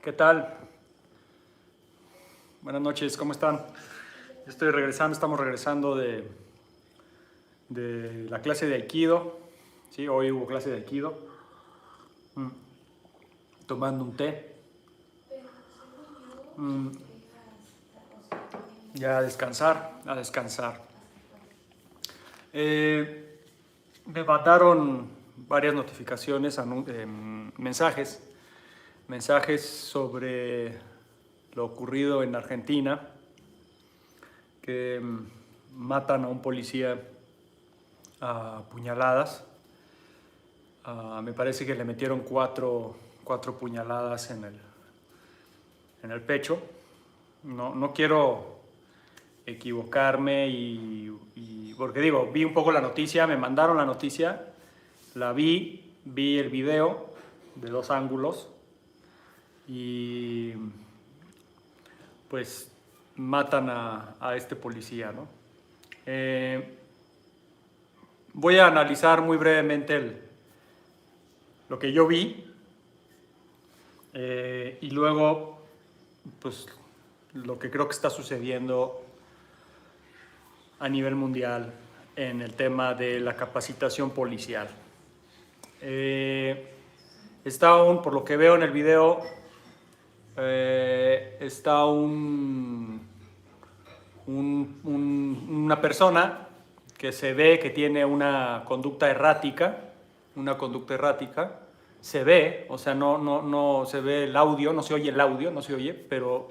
¿Qué tal? Buenas noches, ¿cómo están? Estamos regresando de la clase de Aikido. Sí, hoy hubo clase de Aikido. Mm, Tomando un té. Mm, Ya a descansar, a descansar. Me mandaron varias notificaciones, mensajes sobre lo ocurrido en Argentina, que matan a un policía a puñaladas. Me parece que le metieron cuatro puñaladas en el pecho. No quiero equivocarme porque digo, vi un poco la noticia, me mandaron la noticia, la vi el video de dos ángulos y pues matan a este policía, ¿no? Voy a analizar muy brevemente lo que yo vi y luego pues lo que creo que está sucediendo a nivel mundial en el tema de la capacitación policial. Por lo que veo en el video, está una persona que se ve que tiene una conducta errática, se ve, o sea, no se ve el audio, no se oye el audio, pero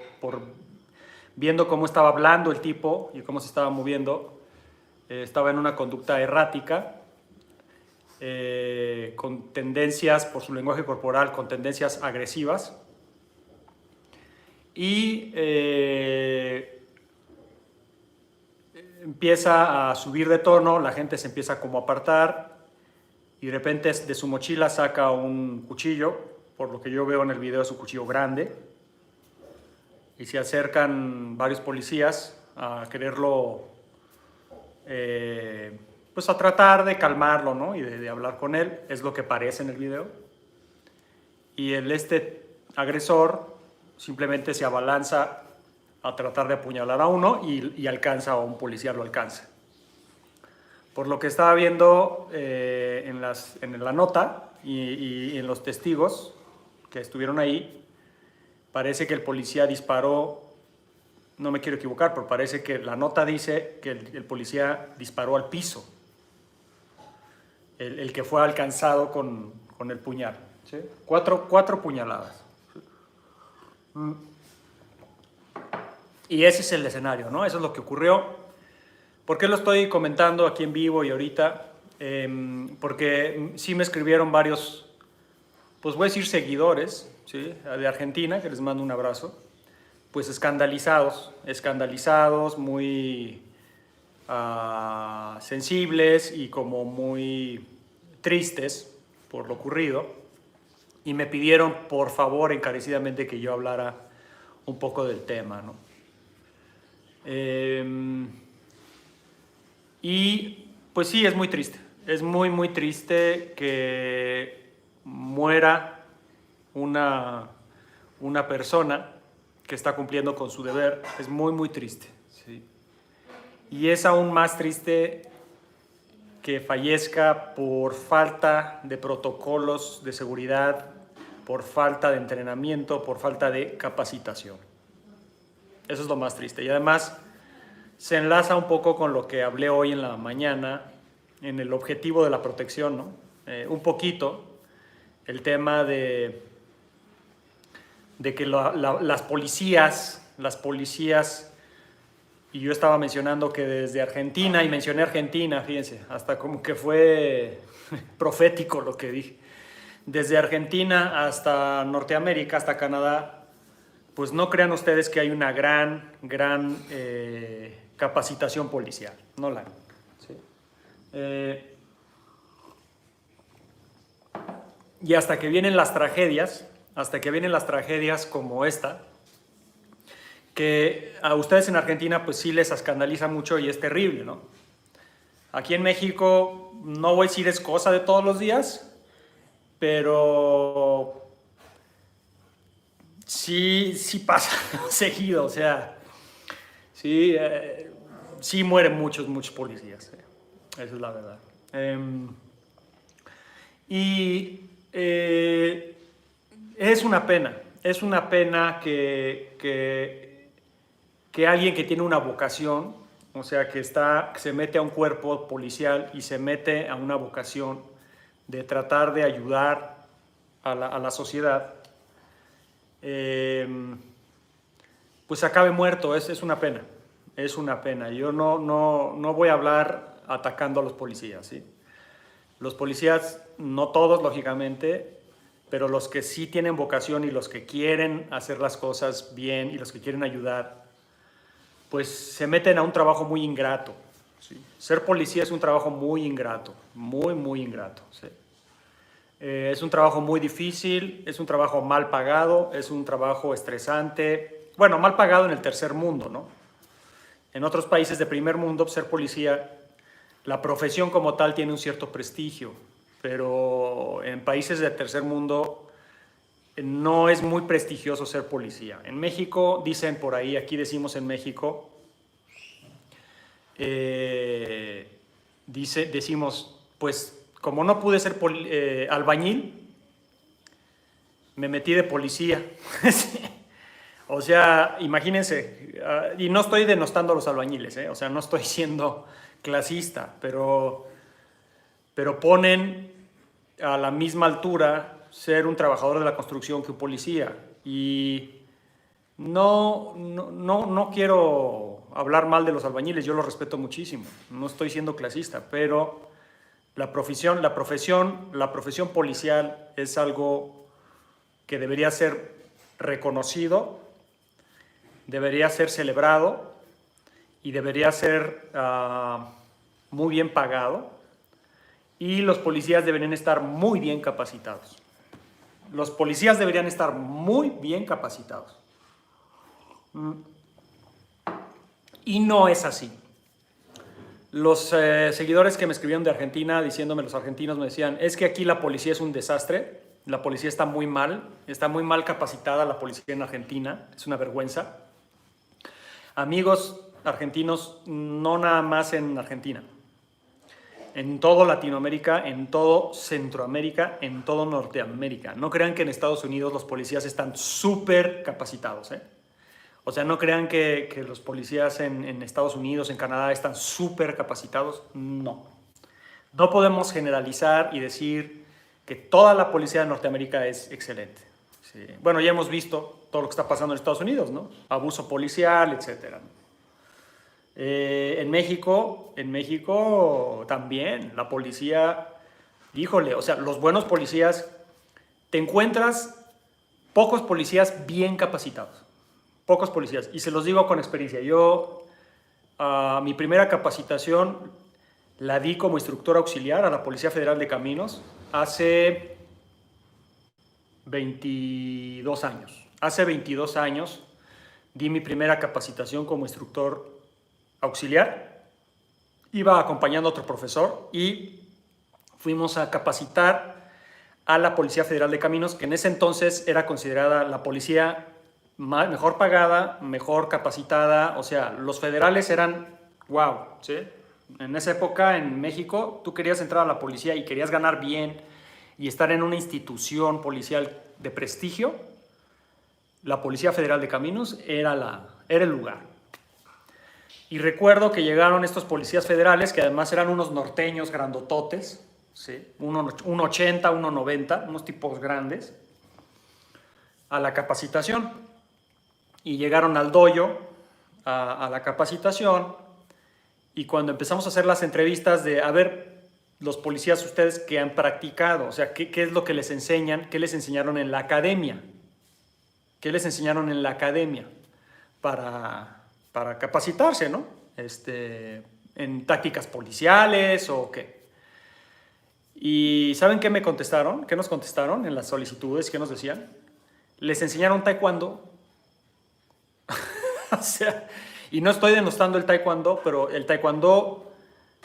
viendo cómo estaba hablando el tipo y cómo se estaba moviendo, estaba en una conducta errática, con tendencias, por su lenguaje corporal, con tendencias agresivas. Y empieza a subir de tono, la gente se empieza como a apartar y de repente de su mochila saca un cuchillo, por lo que yo veo en el video es un cuchillo grande, y se acercan varios policías a quererlo, pues a tratar de calmarlo, ¿no? Y de hablar con él, es lo que parece en el video. Y este agresor simplemente se abalanza a tratar de apuñalar a uno y alcanza a un policía, lo alcanza. Por lo que estaba viendo en la nota y en los testigos que estuvieron ahí, parece que el policía disparó, no me quiero equivocar, pero parece que la nota dice que el policía disparó al piso, el que fue alcanzado con el puñal, ¿sí? Cuatro puñaladas. Y ese es el escenario, ¿no? Eso es lo que ocurrió. ¿Por qué lo estoy comentando aquí en vivo y ahorita? Porque sí me escribieron varios, pues voy a decir seguidores, ¿sí? De Argentina, que les mando un abrazo, pues escandalizados, muy sensibles y como muy tristes por lo ocurrido, y me pidieron por favor encarecidamente que yo hablara un poco del tema, ¿no? Y pues sí, es muy triste, es muy triste que muera una persona que está cumpliendo con su deber, es muy triste, ¿sí? Y es aún más triste que fallezca por falta de protocolos de seguridad, por falta de entrenamiento, por falta de capacitación. Eso es lo más triste. Y además se enlaza un poco con lo que hablé hoy en la mañana, en el objetivo de la protección, ¿no? Un poquito el tema de que las policías, y yo estaba mencionando que desde Argentina, y mencioné Argentina, fíjense, hasta como que fue profético lo que dije, desde Argentina hasta Norteamérica, hasta Canadá, pues no crean ustedes que hay una gran capacitación policial, no la hay. ¿Sí? Y hasta que vienen las tragedias como esta, que a ustedes en Argentina pues sí les escandaliza mucho y es terrible, ¿no? Aquí en México no voy a decir es cosa de todos los días, pero sí pasa seguido, o sea, sí, sí mueren muchos policías, esa es la verdad. Y es una pena que alguien que tiene una vocación, o sea, que se mete a un cuerpo policial y se mete a una vocación de tratar de ayudar a la sociedad, pues acabe muerto. Es una pena, es una pena. Yo no voy a hablar atacando a los policías, ¿sí? Los policías, no todos, lógicamente, pero los que sí tienen vocación y los que quieren hacer las cosas bien y los que quieren ayudar, pues se meten a un trabajo muy ingrato, ¿sí? Ser policía es un trabajo muy ingrato, muy ingrato, ¿sí? Es un trabajo muy difícil, es un trabajo mal pagado, es un trabajo estresante. Bueno, mal pagado en el tercer mundo, ¿no? En otros países de primer mundo, ser policía, la profesión como tal tiene un cierto prestigio, pero en países de tercer mundo no es muy prestigioso ser policía. En México, dicen por ahí, aquí decimos en México, decimos, pues como no pude ser albañil, me metí de policía. O sea, imagínense, y no estoy denostando a los albañiles, o sea, no estoy siendo clasista, pero ponen a la misma altura ser un trabajador de la construcción que un policía. Y no quiero hablar mal de los albañiles, yo los respeto muchísimo, no estoy siendo clasista, pero la profesión policial es algo que debería ser reconocido, debería ser celebrado y debería ser muy bien pagado, y los policías deberían estar muy bien capacitados. Los policías deberían estar muy bien capacitados. Y no es así. Los seguidores que me escribieron de Argentina, diciéndome, los argentinos me decían, es que aquí la policía es un desastre, la policía está muy mal capacitada la policía en Argentina, es una vergüenza. Amigos argentinos, no nada más en Argentina, en todo Latinoamérica, en todo Centroamérica, en todo Norteamérica. No crean que en Estados Unidos los policías están súper capacitados, O sea, no crean que los policías en Estados Unidos, en Canadá, están súper capacitados. No. No podemos generalizar y decir que toda la policía de Norteamérica es excelente. Sí. Bueno, ya hemos visto todo lo que está pasando en Estados Unidos, ¿no? Abuso policial, etcétera. En México también la policía, híjole, o sea, los buenos policías, te encuentras pocos policías bien capacitados. Pocos policías, y se los digo con experiencia. Yo, mi primera capacitación la di como instructor auxiliar a la Policía Federal de Caminos hace 22 años. Hace 22 años di mi primera capacitación como instructor auxiliar. Iba acompañando a otro profesor y fuimos a capacitar a la Policía Federal de Caminos, que en ese entonces era considerada la policía mejor pagada, mejor capacitada. O sea, los federales eran wow, ¿sí? En esa época en México, tú querías entrar a la policía y querías ganar bien y estar en una institución policial de prestigio, la Policía Federal de Caminos era el lugar. Y recuerdo que llegaron estos policías federales, que además eran unos norteños grandototes, ¿sí? 1,80, 1,90, unos tipos grandes, a la capacitación. Y llegaron al dojo a la capacitación, y cuando empezamos a hacer las entrevistas de, a ver, los policías ustedes que han practicado, o sea, ¿qué es lo que les enseñan? ¿Qué les enseñaron en la academia? ¿Qué les enseñaron en la academia para capacitarse, ¿no? En tácticas policiales o qué. ¿Y saben qué me contestaron? ¿Qué nos contestaron en las solicitudes? ¿Qué nos decían? Les enseñaron taekwondo. O sea, y no estoy denostando el taekwondo, pero el taekwondo,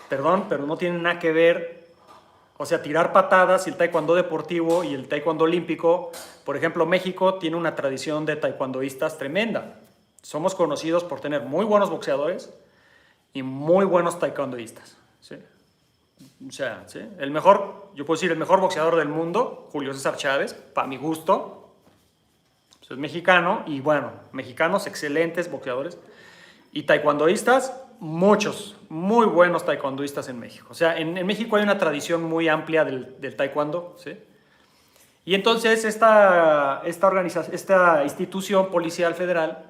perdón, pero no tiene nada que ver. O sea, tirar patadas y el taekwondo deportivo y el taekwondo olímpico, Por ejemplo, México tiene una tradición de taekwondoístas tremenda. Somos conocidos por tener muy buenos boxeadores y muy buenos taekwondoístas. ¿Sí? O sea, ¿sí? El mejor, yo puedo decir, el mejor boxeador del mundo, Julio César Chávez, para mi gusto, pues es mexicano, y bueno, mexicanos excelentes boxeadores, y taekwondoístas, muchos, muy buenos taekwondoístas en México. O sea, en México hay una tradición muy amplia del taekwondo, ¿sí? Y entonces esta institución policial federal,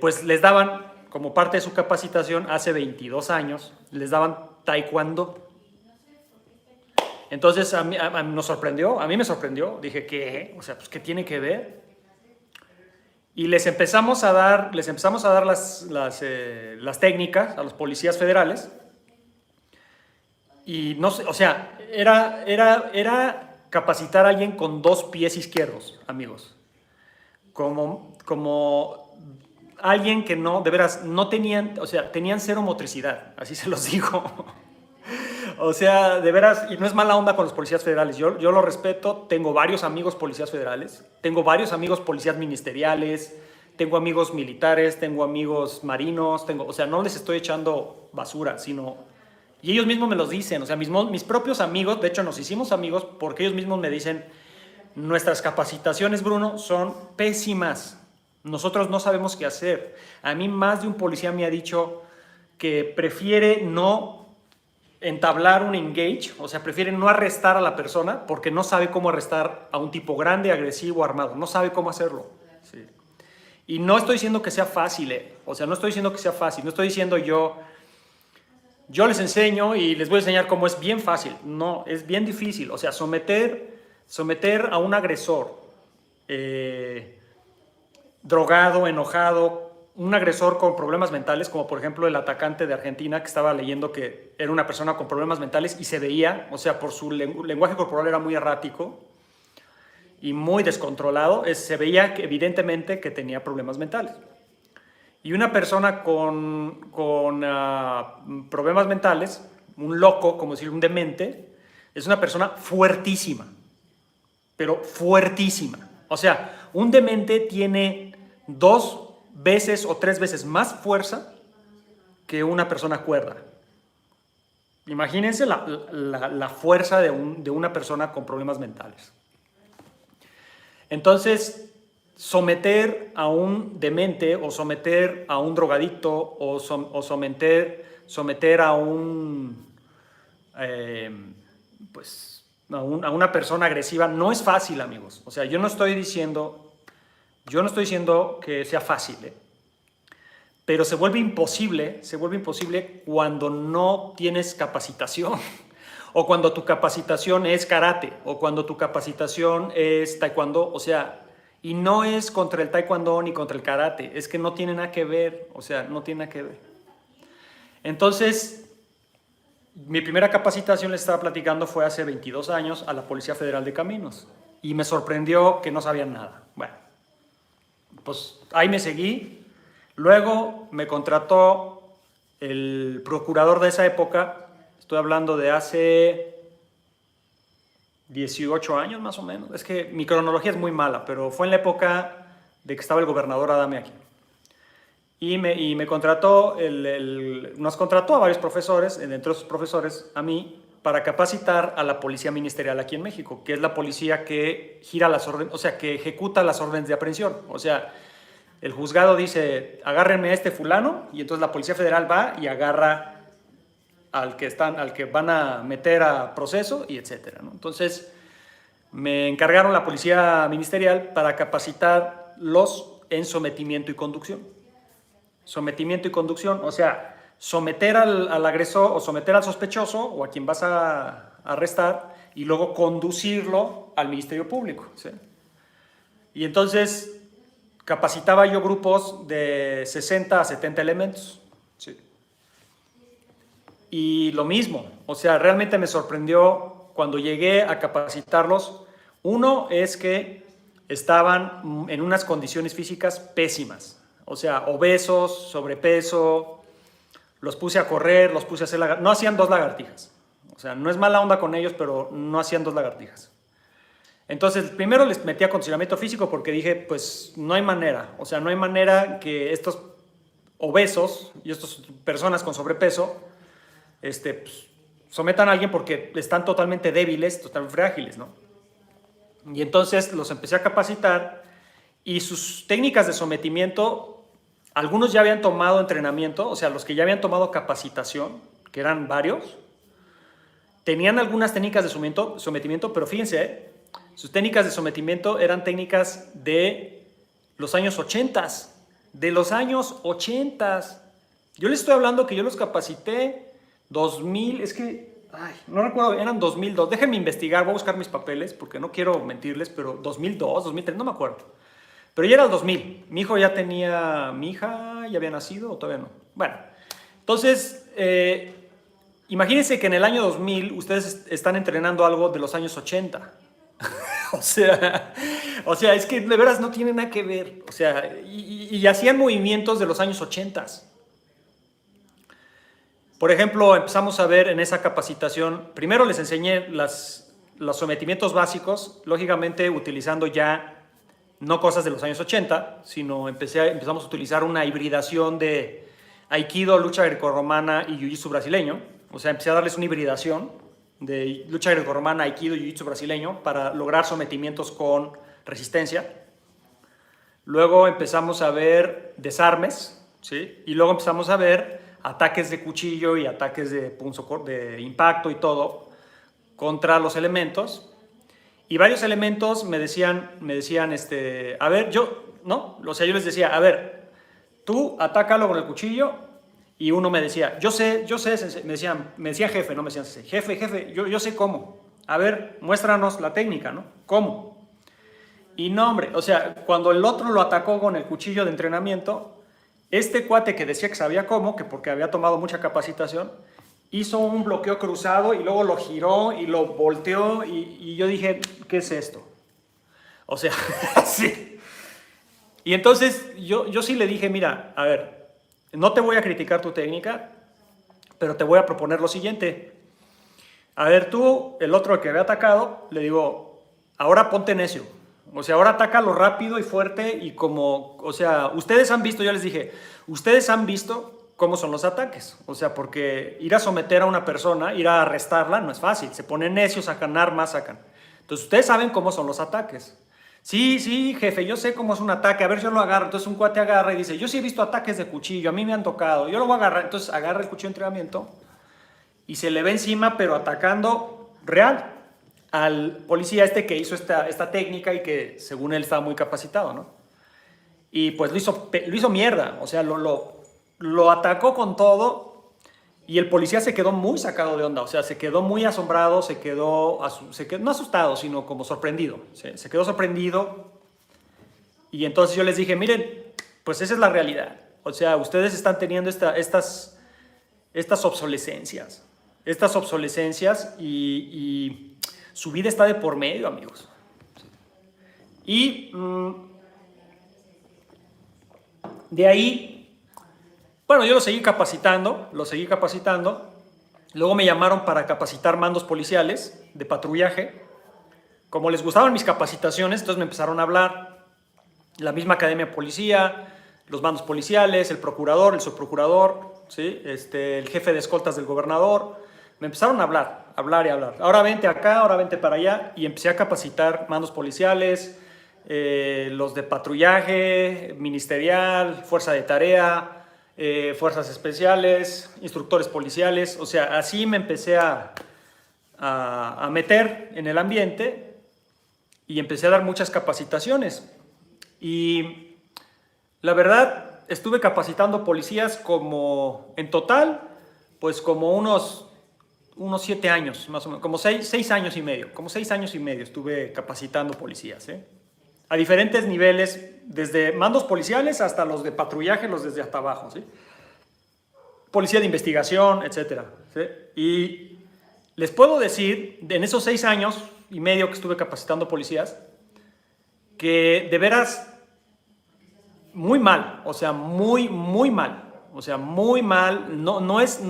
pues les daban, como parte de su capacitación, hace 22 años, les daban taekwondo. Entonces a mí nos sorprendió, a mí me sorprendió, dije, ¿qué? O sea, pues, ¿qué tiene que ver? Y les empezamos a dar las técnicas a los policías federales. Y no sé, o sea, era capacitar a alguien con 2 pies izquierdos, amigos. Como alguien que no, de veras, no tenían, o sea, tenían cero motricidad, así se los digo. O sea, de veras, y no es mala onda con los policías federales, yo lo respeto, tengo varios amigos policías federales, tengo varios amigos policías ministeriales, tengo amigos militares, tengo amigos marinos, o sea, no les estoy echando basura, sino, y ellos mismos me los dicen, o sea, mis propios amigos, de hecho nos hicimos amigos porque ellos mismos me dicen, nuestras capacitaciones, Bruno, son pésimas, nosotros no sabemos qué hacer. A mí más de un policía me ha dicho que prefiere no entablar un engage, o sea, prefiere no arrestar a la persona porque no sabe cómo arrestar a un tipo grande, agresivo, armado, no sabe cómo hacerlo. Sí. Y no estoy diciendo que sea fácil, o sea, no estoy diciendo que sea fácil, no estoy diciendo yo les enseño y les voy a enseñar cómo es bien fácil, no, es bien difícil, o sea, someter a un agresor drogado, enojado, un agresor con problemas mentales, como por ejemplo el atacante de Argentina, que estaba leyendo que era una persona con problemas mentales y se veía, o sea, por su lenguaje corporal era muy errático y muy descontrolado, se veía que, evidentemente que tenía problemas mentales. Y una persona con problemas mentales, un loco, como decir, un demente, es una persona fuertísima, pero fuertísima. O sea, un demente tiene 2 veces o 3 veces más fuerza que una persona cuerda. Imagínense la fuerza de una persona con problemas mentales. Entonces, someter a un demente o someter a un drogadicto o someter a a una persona agresiva no es fácil, amigos. O sea, yo no estoy diciendo que sea fácil, pero se vuelve imposible cuando no tienes capacitación, o cuando tu capacitación es karate, o cuando tu capacitación es taekwondo, o sea, y no es contra el taekwondo ni contra el karate, es que no tiene nada que ver, o sea, no tiene nada que ver. Entonces, mi primera capacitación, les estaba platicando, fue hace 22 años a la Policía Federal de Caminos, y me sorprendió que no sabían nada. Bueno, pues ahí me seguí. Luego me contrató el procurador de esa época, estoy hablando de hace 18 años más o menos. Es que mi cronología es muy mala, pero fue en la época de que estaba el gobernador Adame aquí. Y me contrató, nos contrató a varios profesores, entre esos profesores a mí, para capacitar a la policía ministerial aquí en México, que es la policía que gira las órdenes, o sea, que ejecuta las órdenes de aprehensión. O sea, el juzgado dice, agárrenme a este fulano, y entonces la Policía Federal va y agarra al que van a meter a proceso, y etcétera, ¿no? Entonces, me encargaron la Policía Ministerial para capacitarlos en sometimiento y conducción. Sometimiento y conducción, o sea, someter al agresor o someter al sospechoso o a quien vas a arrestar y luego conducirlo al Ministerio Público, ¿sí? Y entonces capacitaba yo grupos de 60 a 70 elementos, ¿sí? Y lo mismo, o sea, realmente me sorprendió cuando llegué a capacitarlos. Uno es que estaban en unas condiciones físicas pésimas, o sea, obesos, sobrepeso, los puse a correr, los puse a hacer no hacían 2 lagartijas, o sea, no es mala onda con ellos, pero no hacían 2 lagartijas. Entonces, primero les metí acondicionamiento físico porque dije, pues no hay manera, o sea, no hay manera que estos obesos y estas personas con sobrepeso pues, sometan a alguien porque están totalmente débiles, totalmente frágiles, ¿no? Y entonces los empecé a capacitar y sus técnicas de sometimiento, algunos ya habían tomado entrenamiento, o sea, los que ya habían tomado capacitación, que eran varios, tenían algunas técnicas de sometimiento, pero fíjense, sus técnicas de sometimiento eran técnicas de los años 80, de los años 80. Yo les estoy hablando que yo los capacité 2000, es que, no recuerdo, eran 2002. Déjenme investigar, voy a buscar mis papeles porque no quiero mentirles, pero 2002, 2003, no me acuerdo. Pero ya era el 2000. Mi hija ya había nacido o todavía no. Bueno, entonces, imagínense que en el año 2000 ustedes están entrenando algo de los años 80. O sea, es que de veras no tiene nada que ver. O sea, y hacían movimientos de los años 80. Por ejemplo, empezamos a ver en esa capacitación, primero les enseñé los sometimientos básicos, lógicamente utilizando ya no cosas de los años 80, sino empezamos a utilizar una hibridación de Aikido, lucha grecorromana y Jiu-Jitsu brasileño. O sea, empecé a darles una hibridación de lucha grecorromana, Aikido y Jiu-Jitsu brasileño para lograr sometimientos con resistencia. Luego empezamos a ver desarmes, ¿sí? Y luego empezamos a ver ataques de cuchillo y ataques de impacto y todo contra los elementos. Y varios elementos me decían, a ver, ¿no? O sea, yo les decía, a ver, tú atácalo con el cuchillo. Y uno me decía, yo sé, sensei. Me decían jefe, no me decían sensei. Jefe, yo sé cómo. A ver, muéstranos la técnica, ¿no? ¿Cómo? Y no, hombre, o sea, cuando el otro lo atacó con el cuchillo de entrenamiento, este cuate que decía que sabía cómo, que porque había tomado mucha capacitación, hizo un bloqueo cruzado y luego lo giró y lo volteó y yo dije, ¿qué es esto? O sea, sí. Y entonces yo sí le dije, mira, a ver, no te voy a criticar tu técnica, pero te voy a proponer lo siguiente. A ver, tú, el otro que había atacado, le digo, ahora ponte necio. O sea, ahora atácalo rápido y fuerte y como, o sea, ustedes han visto, yo les dije, ustedes han visto cómo son los ataques. O sea, porque ir a someter a una persona, ir a arrestarla, no es fácil. Se ponen necios, sacan armas, sacan. Entonces, ustedes saben cómo son los ataques. Sí, jefe, yo sé cómo es un ataque, a ver, yo lo agarro. Entonces un cuate agarra y dice, yo sí he visto ataques de cuchillo, a mí me han tocado, yo lo voy a agarrar. Entonces agarra el cuchillo de entrenamiento y se le ve encima, pero atacando real al policía que hizo esta técnica y que según él estaba muy capacitado, ¿no? Y pues lo hizo mierda, o sea, lo atacó con todo. Y el policía se quedó muy sacado de onda, o sea, se quedó muy asombrado, se quedó no asustado, sino como sorprendido. Se quedó sorprendido. Y entonces yo les dije, miren, pues esa es la realidad. O sea, ustedes están teniendo estas obsolescencias. Estas obsolescencias y su vida está de por medio, amigos. Y de ahí... Bueno, yo lo seguí capacitando. Luego me llamaron para capacitar mandos policiales de patrullaje. Como les gustaban mis capacitaciones, entonces me empezaron a hablar. La misma academia de policía, los mandos policiales, el procurador, el subprocurador, ¿sí? El jefe de escoltas del gobernador. Me empezaron a hablar. Ahora vente acá, ahora vente para allá. Y empecé a capacitar mandos policiales, los de patrullaje, ministerial, fuerza de tarea, fuerzas especiales, instructores policiales. O sea, así me empecé a meter en el ambiente y empecé a dar muchas capacitaciones. Y la verdad, estuve capacitando policías como, en total, pues como unos 7 años, más o menos, como 6 años y medio. Como 6 años y medio estuve capacitando policías, a diferentes niveles, desde mandos policiales hasta los de patrullaje, los desde hasta abajo, ¿sí? Policía de investigación, etc. ¿Sí? Y les puedo decir, en esos 6 años y medio que estuve capacitando policías, que de veras muy mal, o sea, muy mal. O sea, muy mal. No es,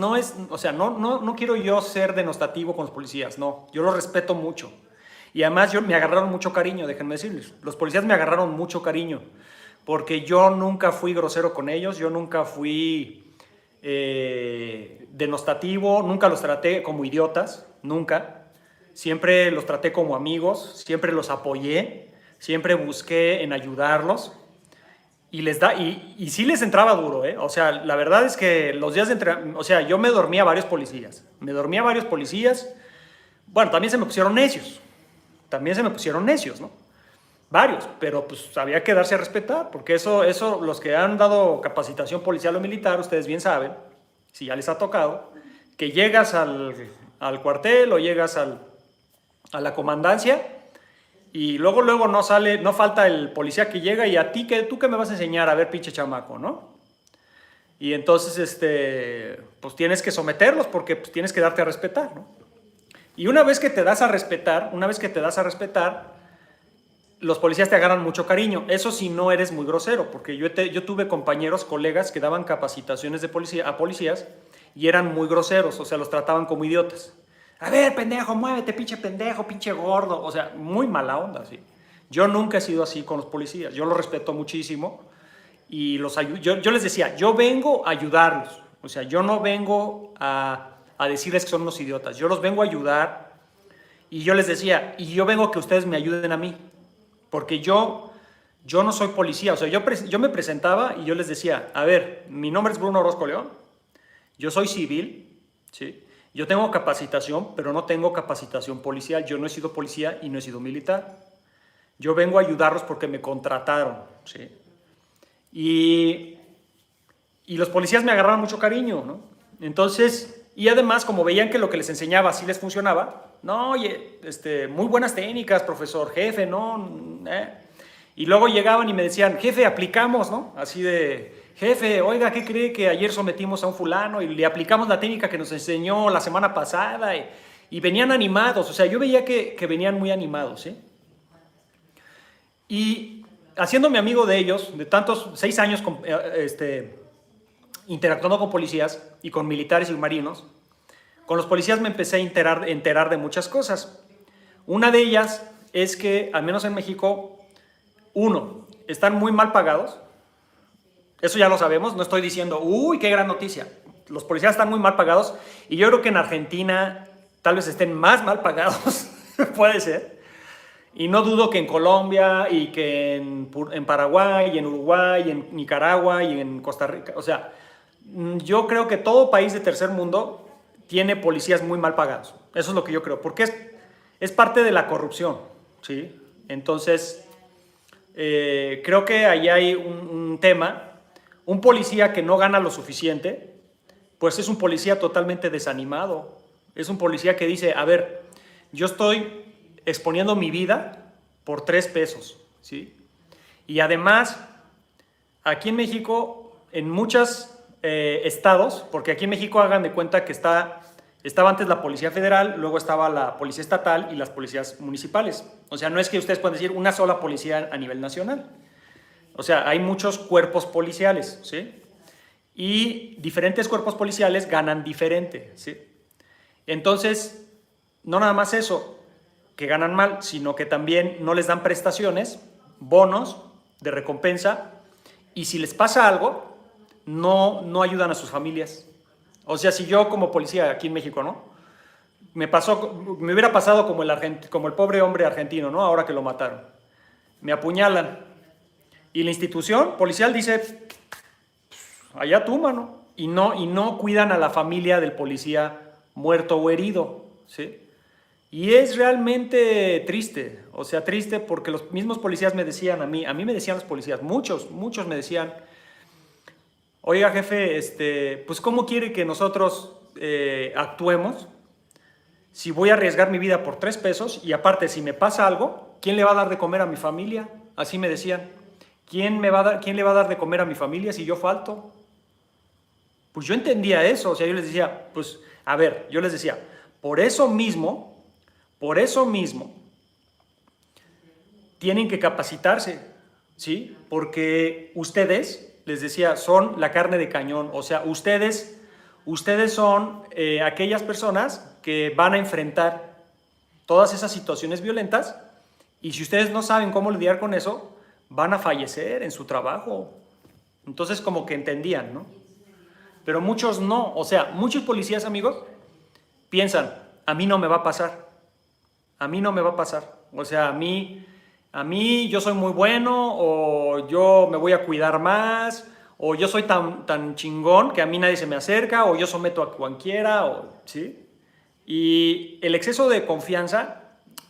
o sea, no quiero yo ser denostativo con los policías, no. Yo los respeto mucho. Y además me agarraron mucho cariño, déjenme decirles. Los policías me agarraron mucho cariño, porque yo nunca fui grosero con ellos, yo nunca fui denostativo, nunca los traté como idiotas, nunca. Siempre los traté como amigos, siempre los apoyé, siempre busqué en ayudarlos. Y sí les entraba duro, ¿eh? O sea, la verdad es que los días de entrenamiento, o sea, yo me dormía a varios policías. Bueno, también se me pusieron necios, ¿no? Varios, pero pues había que darse a respetar, porque eso los que han dado capacitación policial o militar, ustedes bien saben, si ya les ha tocado, que llegas al cuartel o llegas a la comandancia y luego no falta el policía que llega y a ti, ¿tú qué me vas a enseñar? A ver, pinche chamaco, ¿no? Y entonces, pues tienes que someterlos porque pues, tienes que darte a respetar, ¿no? Y una vez que te das a respetar, los policías te agarran mucho cariño. Eso si no eres muy grosero, porque yo tuve compañeros, colegas que daban capacitaciones a policías y eran muy groseros, o sea, los trataban como idiotas. A ver, pendejo, muévete, pinche pendejo, pinche gordo. O sea, muy mala onda, sí. Yo nunca he sido así con los policías. Yo los respeto muchísimo y yo les decía, yo vengo a ayudarlos. O sea, yo no vengo a decirles que son unos idiotas. Yo los vengo a ayudar y yo les decía, y yo vengo a que ustedes me ayuden a mí. Porque yo no soy policía. O sea, yo me presentaba y yo les decía, a ver, mi nombre es Bruno Orozco León. Yo soy civil, ¿sí? Yo tengo capacitación, pero no tengo capacitación policial. Yo no he sido policía y no he sido militar. Yo vengo a ayudarlos porque me contrataron, ¿sí? Y los policías me agarraron mucho cariño, ¿no? Entonces, y además, como veían que lo que les enseñaba sí les funcionaba, no, oye, muy buenas técnicas, profesor, jefe, ¿no? Y luego llegaban y me decían, jefe, aplicamos, ¿no? Así de, jefe, oiga, ¿qué cree que ayer sometimos a un fulano y le aplicamos la técnica que nos enseñó la semana pasada? Y venían animados, o sea, yo veía que venían muy animados, ¿sí? Y haciéndome amigo de ellos, de tantos, 6 años interactuando con policías y con militares y marinos, con los policías me empecé a enterar de muchas cosas. Una de ellas es que, al menos en México, están muy mal pagados. Eso ya lo sabemos, no estoy diciendo, uy, qué gran noticia. Los policías están muy mal pagados y yo creo que en Argentina tal vez estén más mal pagados, puede ser. Y no dudo que en Colombia y que en Paraguay y en Uruguay y en Nicaragua y en Costa Rica, o sea, yo creo que todo país de tercer mundo tiene policías muy mal pagados. Eso es lo que yo creo, porque es parte de la corrupción, ¿sí? Entonces, creo que ahí hay un tema. Un policía que no gana lo suficiente, pues es un policía totalmente desanimado. Es un policía que dice, a ver, yo estoy exponiendo mi vida por 3 pesos, ¿sí? Y además, aquí en México, en muchos estados, porque aquí en México hagan de cuenta que estaba antes la Policía Federal, luego estaba la Policía Estatal y las policías municipales. O sea, no es que ustedes puedan decir una sola policía a nivel nacional. O sea, hay muchos cuerpos policiales, ¿sí? Y diferentes cuerpos policiales ganan diferente, ¿sí? Entonces, no nada más eso, que ganan mal, sino que también no les dan prestaciones, bonos de recompensa, y si les pasa algo, no ayudan a sus familias. O sea, si yo como policía aquí en México, ¿no? Me hubiera pasado como el pobre hombre argentino, ¿no? Ahora que lo mataron. Me apuñalan. Y la institución policial dice, allá tú, mano. Y no cuidan a la familia del policía muerto o herido, ¿sí? Y es realmente triste, o sea, triste porque los mismos policías me decían a mí me decían los policías, muchos me decían, oiga jefe, pues ¿cómo quiere que nosotros actuemos si voy a arriesgar mi vida por 3 pesos y aparte si me pasa algo, ¿quién le va a dar de comer a mi familia? Así me decían. ¿Quién le va a dar de comer a mi familia si yo falto? Pues yo entendía eso, o sea, yo les decía, pues, a ver, yo les decía, por eso mismo, tienen que capacitarse, ¿sí? Porque ustedes, les decía, son la carne de cañón, o sea, ustedes son aquellas personas que van a enfrentar todas esas situaciones violentas, y si ustedes no saben cómo lidiar con eso, van a fallecer en su trabajo. Entonces como que entendían, ¿no? Pero muchos no. O sea, muchos policías, amigos, piensan, a mí no me va a pasar. A mí no me va a pasar. O sea, a mí yo soy muy bueno, o yo me voy a cuidar más, o yo soy tan chingón que a mí nadie se me acerca, o yo someto a cualquiera, ¿sí? Y el exceso de confianza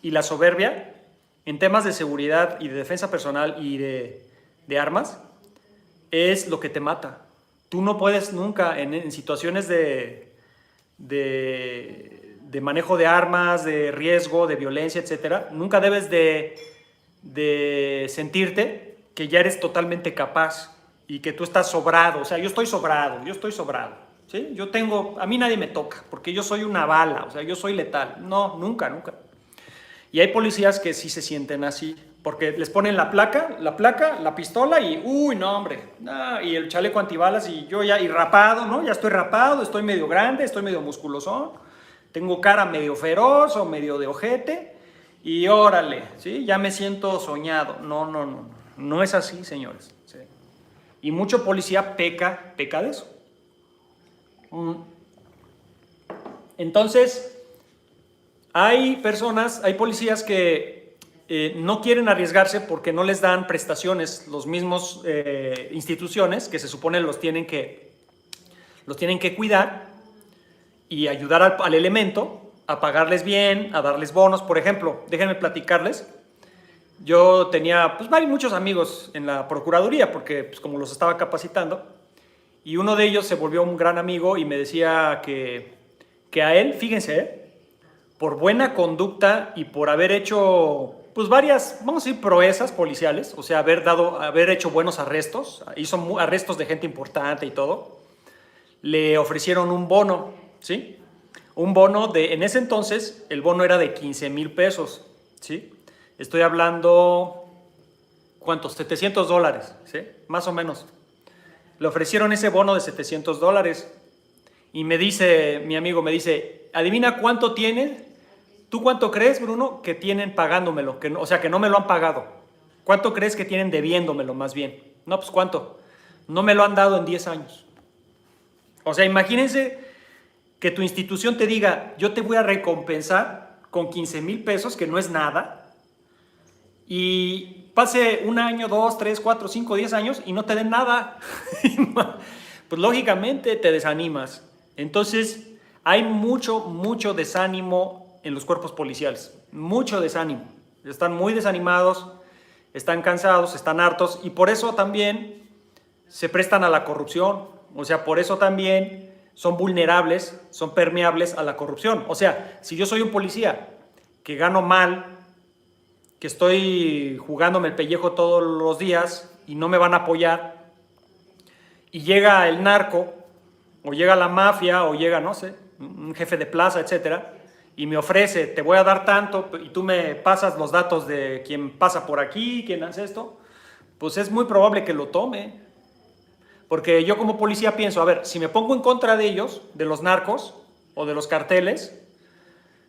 y la soberbia en temas de seguridad y de defensa personal y de armas es lo que te mata. Tú no puedes nunca en situaciones de manejo de armas, de riesgo, de violencia, etcétera, nunca debes de sentirte que ya eres totalmente capaz y que tú estás sobrado. O sea, yo estoy sobrado, ¿sí? A mí nadie me toca porque yo soy una bala, o sea, yo soy letal. No, nunca, nunca. Y hay policías que sí se sienten así, porque les ponen la placa, la pistola y, uy, no, hombre, no, y el chaleco antibalas y yo ya, y rapado, ¿no? Ya estoy rapado, estoy medio grande, estoy medio musculosón, tengo cara medio feroz o medio de ojete y órale, ¿sí? Ya me siento soñado. No es así, señores. ¿Sí? Y mucho policía peca de eso. Entonces, hay policías que no quieren arriesgarse porque no les dan prestaciones los mismos instituciones que se supone los tienen que cuidar y ayudar al elemento a pagarles bien, a darles bonos. Por ejemplo, déjenme platicarles. Yo tenía muchos amigos en la Procuraduría porque pues, como los estaba capacitando, y uno de ellos se volvió un gran amigo y me decía que a él, fíjense, por buena conducta y por haber hecho varias, vamos a decir, proezas policiales, o sea, haber hecho buenos arrestos, hizo arrestos de gente importante y todo, le ofrecieron un bono, ¿sí? Un bono en ese entonces, el bono era de 15,000 pesos, ¿sí? Estoy hablando, ¿cuántos? $700, ¿sí? Más o menos. Le ofrecieron ese bono de $700 y mi amigo me dice, adivina cuánto tiene. ¿Tú cuánto crees, Bruno, que tienen pagándomelo? O sea, que no me lo han pagado. ¿Cuánto crees que tienen debiéndomelo más bien? No, pues ¿cuánto? No me lo han dado en 10 años. O sea, imagínense que tu institución te diga, yo te voy a recompensar con 15,000 pesos, que no es nada, y pase 1 año, 2, 3, 4, 5, 10 años y no te den nada. Pues lógicamente te desanimas. Entonces, hay mucho desánimo en los cuerpos policiales, mucho desánimo. Están muy desanimados, están cansados, están hartos, y por eso también se prestan a la corrupción. O sea, por eso también son vulnerables, son permeables a la corrupción. O sea, si yo soy un policía que gano mal, que estoy jugándome el pellejo todos los días y no me van a apoyar, y llega el narco, o llega la mafia, o llega, no sé, un jefe de plaza, etcétera, y me ofrece, te voy a dar tanto, y tú me pasas los datos de quién pasa por aquí, quién hace esto, pues es muy probable que lo tome. Porque yo como policía pienso, a ver, si me pongo en contra de ellos, de los narcos o de los carteles,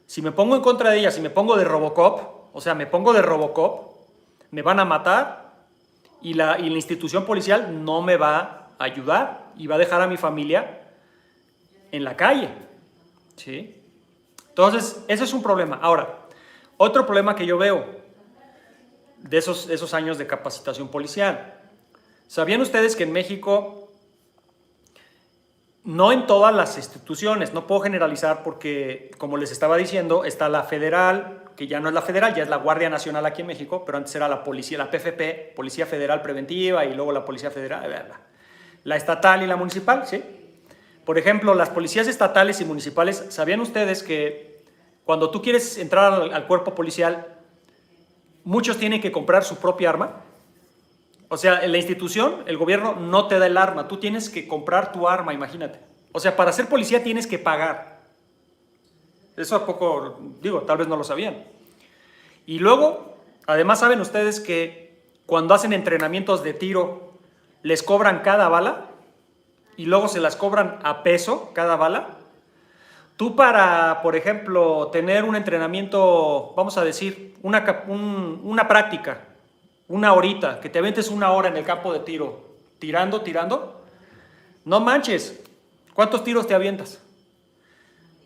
si me pongo en contra de ellas, si me pongo de Robocop, o sea, me pongo de Robocop, me van a matar y la institución policial no me va a ayudar y va a dejar a mi familia en la calle, ¿sí? Entonces, ese es un problema. Ahora, otro problema que yo veo de esos años de capacitación policial. ¿Sabían ustedes que en México, no en todas las instituciones, no puedo generalizar porque, como les estaba diciendo, está la federal, que ya no es la federal, ya es la Guardia Nacional aquí en México, pero antes era la policía, la PFP, Policía Federal Preventiva, y luego la Policía Federal, la estatal y la municipal, ¿sí? Por ejemplo, las policías estatales y municipales, ¿sabían ustedes que cuando tú quieres entrar al cuerpo policial, muchos tienen que comprar su propia arma? O sea, en la institución, el gobierno no te da el arma, tú tienes que comprar tu arma, imagínate. O sea, para ser policía tienes que pagar. Eso a poco, digo, tal vez no lo sabían. Y luego, además, ¿saben ustedes que cuando hacen entrenamientos de tiro, les cobran cada bala? Y luego se las cobran a peso cada bala. Tú para, por ejemplo, tener un entrenamiento, vamos a decir, una práctica, una horita, que te aventes una hora en el campo de tiro, tirando, no manches, ¿cuántos tiros te avientas?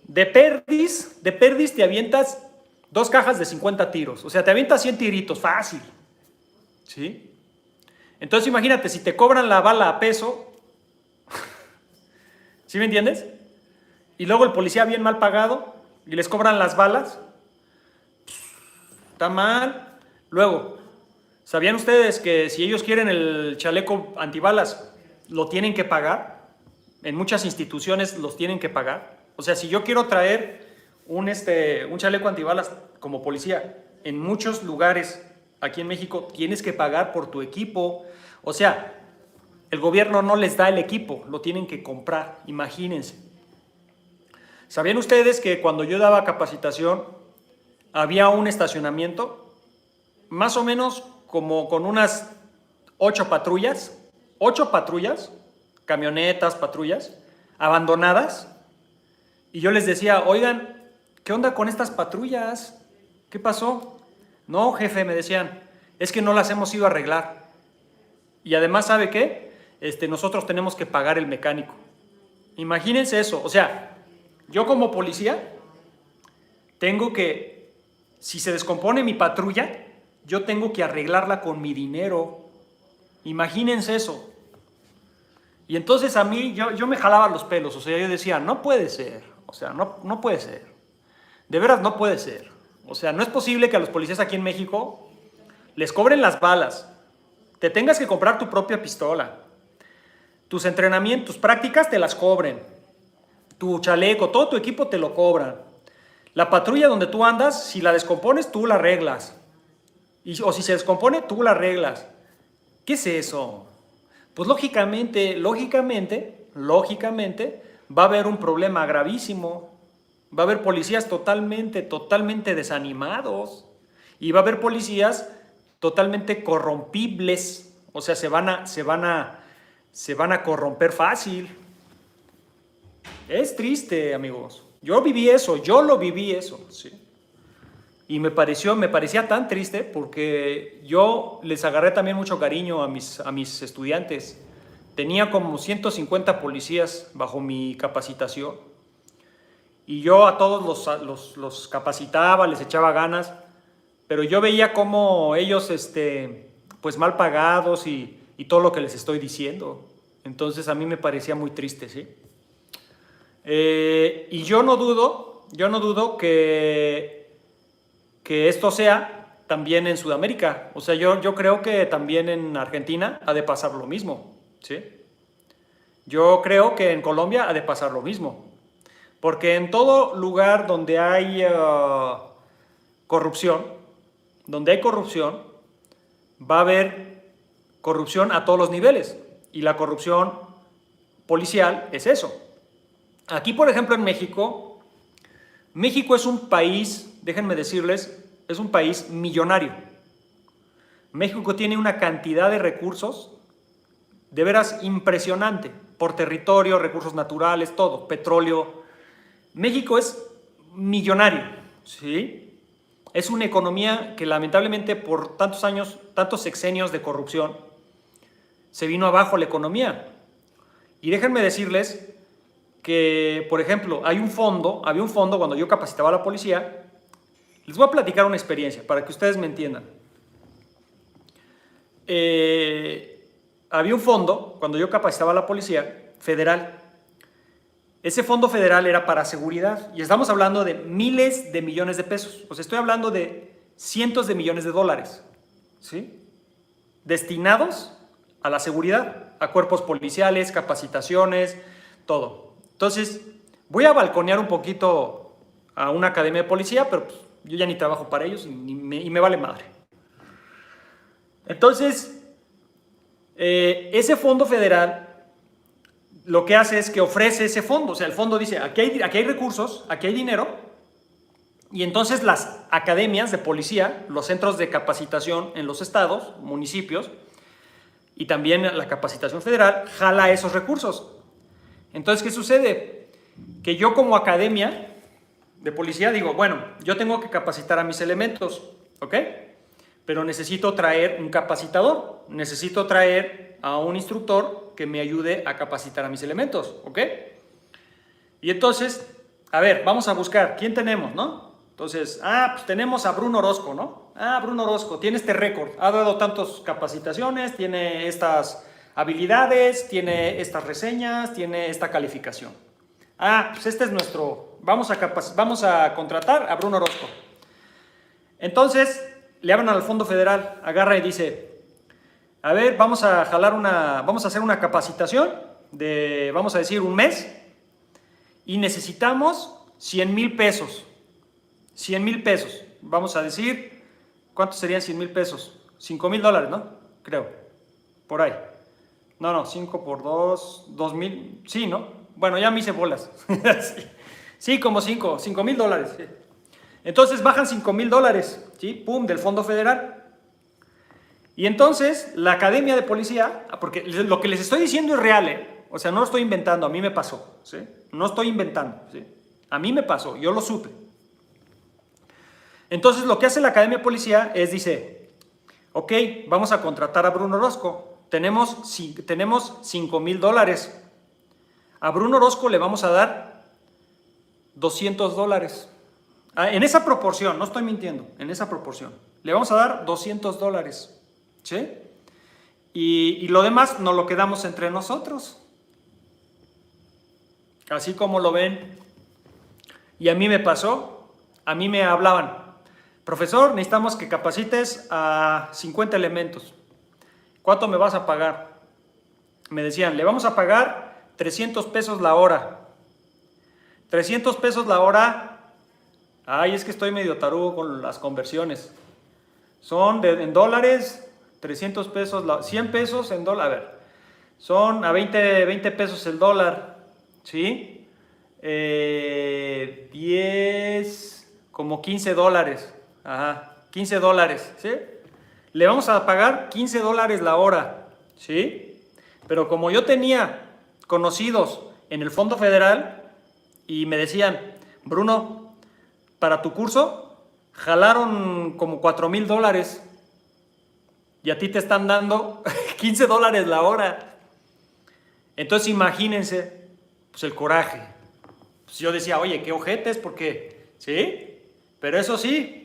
De perdis te avientas 2 cajas de 50 tiros, o sea, te avientas 100 tiritos, fácil, ¿sí? Entonces imagínate, si te cobran la bala a peso, ¿sí me entiendes? Y luego el policía bien mal pagado y les cobran las balas, está mal. Luego, ¿sabían ustedes que si ellos quieren el chaleco antibalas, lo tienen que pagar? En muchas instituciones los tienen que pagar. O sea, si yo quiero traer un chaleco antibalas como policía, en muchos lugares aquí en México tienes que pagar por tu equipo. O sea, el gobierno no les da el equipo, lo tienen que comprar, imagínense. ¿Sabían ustedes que cuando yo daba capacitación había un estacionamiento, más o menos como con unas 8 patrullas, camionetas, patrullas, abandonadas? Y yo les decía, oigan, ¿qué onda con estas patrullas? ¿Qué pasó? No, jefe, me decían, es que no las hemos ido a arreglar. Y además, ¿sabe qué? Nosotros tenemos que pagar el mecánico. Imagínense eso, o sea, yo como policía tengo que, si se descompone mi patrulla, yo tengo que arreglarla con mi dinero. Imagínense eso. Y entonces a mí, yo me jalaba los pelos, o sea, yo decía, no puede ser, o sea, no puede ser. De veras no puede ser. O sea, no es posible que a los policías aquí en México les cobren las balas, te tengas que comprar tu propia pistola, tus entrenamientos, tus prácticas te las cobren, tu chaleco, todo tu equipo te lo cobran. La patrulla donde tú andas, si la descompones, tú la arreglas. O si se descompone, tú la arreglas. ¿Qué es eso? Pues lógicamente, va a haber un problema gravísimo. Va a haber policías totalmente desanimados. Y va a haber policías totalmente corrompibles. O sea, se van a corromper fácil. Es triste, amigos. Yo lo viví eso, ¿sí? Y me parecía tan triste porque yo les agarré también mucho cariño a mis estudiantes. Tenía como 150 policías bajo mi capacitación y yo a todos los capacitaba, les echaba ganas, pero yo veía cómo ellos, pues mal pagados y todo lo que les estoy diciendo. Entonces a mí me parecía muy triste, ¿sí? Y yo no dudo que esto sea también en Sudamérica. O sea, yo creo que también en Argentina ha de pasar lo mismo, ¿sí? Yo creo que en Colombia ha de pasar lo mismo. Porque en todo lugar donde hay corrupción, va a haber corrupción a todos los niveles. Y la corrupción policial es eso. Aquí, por ejemplo, en México es un país, déjenme decirles, es un país millonario. México tiene una cantidad de recursos de veras impresionante, por territorio, recursos naturales, todo, petróleo. México es millonario, ¿sí? Es una economía que lamentablemente por tantos años, tantos sexenios de corrupción, se vino abajo la economía. Y déjenme decirles que, por ejemplo, había un fondo cuando yo capacitaba a la policía. Les voy a platicar una experiencia para que ustedes me entiendan. Había un fondo cuando yo capacitaba a la policía federal. Ese fondo federal era para seguridad y estamos hablando de miles de millones de pesos. O sea, estoy hablando de cientos de millones de dólares, ¿sí? Destinados a la seguridad, a cuerpos policiales, capacitaciones, todo. Entonces, voy a balconear un poquito a una academia de policía, pero pues, yo ya ni trabajo para ellos y me vale madre. Entonces, ese fondo federal lo que hace es que ofrece ese fondo. O sea, el fondo dice, aquí hay recursos, aquí hay dinero, y entonces las academias de policía, los centros de capacitación en los estados, municipios, y también la capacitación federal, jala esos recursos. Entonces, ¿qué sucede? que yo como academia de policía digo, bueno, yo tengo que capacitar a mis elementos, ¿ok? Pero necesito traer un capacitador, necesito traer a un instructor que me ayude a capacitar a mis elementos, ¿ok? Y entonces, a ver, vamos a buscar, ¿quién tenemos, no? Entonces, pues tenemos a Bruno Orozco, ¿no? Bruno Orozco tiene este récord, ha dado tantas capacitaciones, tiene estas habilidades, tiene estas reseñas, tiene esta calificación. Pues este es nuestro, vamos a contratar a Bruno Orozco. Entonces, le hablan al Fondo Federal, agarra y dice, a ver, vamos a hacer una capacitación de, vamos a decir, un mes, y necesitamos 100,000 pesos. 100,000 pesos. Vamos a decir, ¿cuántos serían 100,000 pesos? $5,000, ¿no? Creo. Por ahí. No, 5 por 2, 2,000. Sí, ¿no? Bueno, ya me hice bolas. Sí, como $5,000. Sí. Entonces bajan $5,000, ¿sí? Pum, del Fondo Federal. Y entonces la Academia de Policía, porque lo que les estoy diciendo es real, ¿eh? O sea, no lo estoy inventando, a mí me pasó, ¿sí? No estoy inventando, ¿sí? A mí me pasó, yo lo supe. Entonces lo que hace la Academia de Policía es, dice, ok, vamos a contratar a Bruno Orozco, tenemos $5,000. A Bruno Orozco le vamos a dar $200. En esa proporción, no estoy mintiendo, en esa proporción. Le vamos a dar $200, ¿sí? Y lo demás nos lo quedamos entre nosotros. Así como lo ven. Y a mí me pasó, a mí me hablaban, profesor, necesitamos que capacites a 50 elementos. ¿Cuánto me vas a pagar? Me decían, le vamos a pagar 300 pesos la hora. 300 pesos la hora. Ay, es que estoy medio tarugo con las conversiones. Son en dólares, 300 pesos, 100 pesos en dólar. A ver, son a 20 pesos el dólar, ¿sí? 10, como $15. Ajá, $15, ¿sí? Le vamos a pagar $15 la hora, ¿sí? Pero como yo tenía conocidos en el Fondo Federal y me decían, Bruno, para tu curso jalaron como $4,000 y a ti te están dando $15 la hora. Entonces imagínense, pues el coraje. Pues yo decía, oye, qué ojetes, porque, ¿sí? Pero eso sí,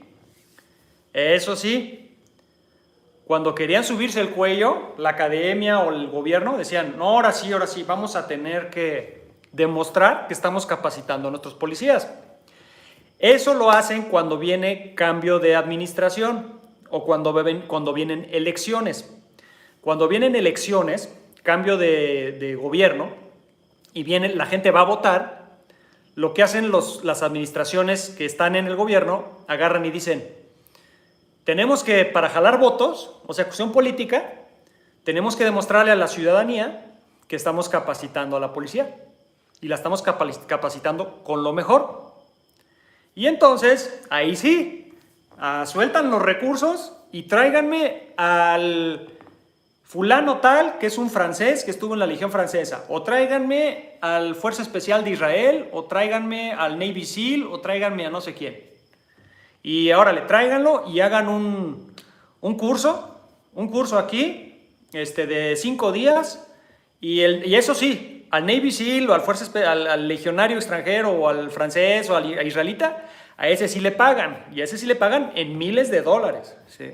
cuando querían subirse el cuello, la academia o el gobierno decían, no, ahora sí, vamos a tener que demostrar que estamos capacitando a nuestros policías. Eso lo hacen cuando viene cambio de administración o cuando vienen elecciones. Cuando vienen elecciones, cambio de gobierno y la gente va a votar, lo que hacen las administraciones que están en el gobierno, agarran y dicen, tenemos que, para jalar votos, o sea, cuestión política, tenemos que demostrarle a la ciudadanía que estamos capacitando a la policía y la estamos capacitando con lo mejor. Y entonces, ahí sí, sueltan los recursos y tráiganme al fulano tal, que es un francés que estuvo en la Legión Francesa, o tráiganme al Fuerza Especial de Israel, o tráiganme al Navy SEAL, o tráiganme a no sé quién. Y órale, tráiganlo y hagan un curso aquí, de 5 días, y eso sí, al Navy SEAL o al legionario extranjero o al francés o al israelita, a ese sí le pagan, y a ese sí le pagan en miles de dólares, ¿sí?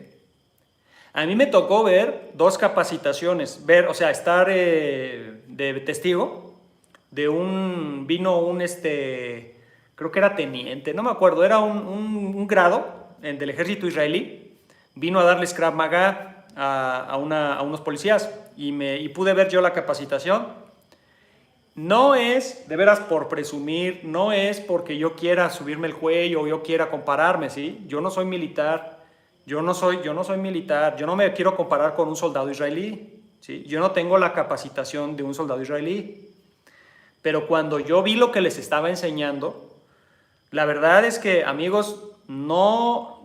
A mí me tocó ver 2 capacitaciones, estar de testigo de creo que era teniente, no me acuerdo, era un grado del ejército israelí, vino a darles Krav Maga a unos policías y pude ver yo la capacitación. No es, de veras, por presumir, no es porque yo quiera subirme el cuello o yo quiera compararme, ¿sí? Yo no soy militar, yo no soy militar, yo no me quiero comparar con un soldado israelí, ¿sí? Yo no tengo la capacitación de un soldado israelí, pero cuando yo vi lo que les estaba enseñando, la verdad es que, amigos, no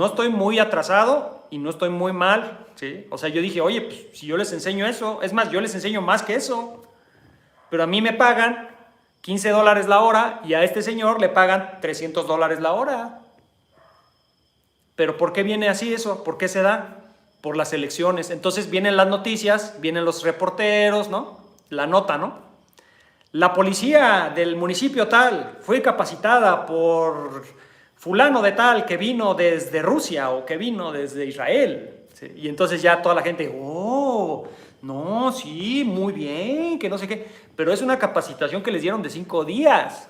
estoy muy atrasado y no estoy muy mal, ¿sí? O sea, yo dije, oye, pues si yo les enseño eso, es más, yo les enseño más que eso, pero a mí me pagan $15 la hora y a este señor le pagan $300 la hora. ¿Pero por qué viene así eso? ¿Por qué se da? Por las elecciones. Entonces vienen las noticias, vienen los reporteros, ¿no? La nota, ¿no? La policía del municipio tal fue capacitada por fulano de tal que vino desde Rusia o que vino desde Israel. ¿Sí? Y entonces ya toda la gente, oh, no, sí, muy bien, que no sé qué. Pero es una capacitación que les dieron de 5 días.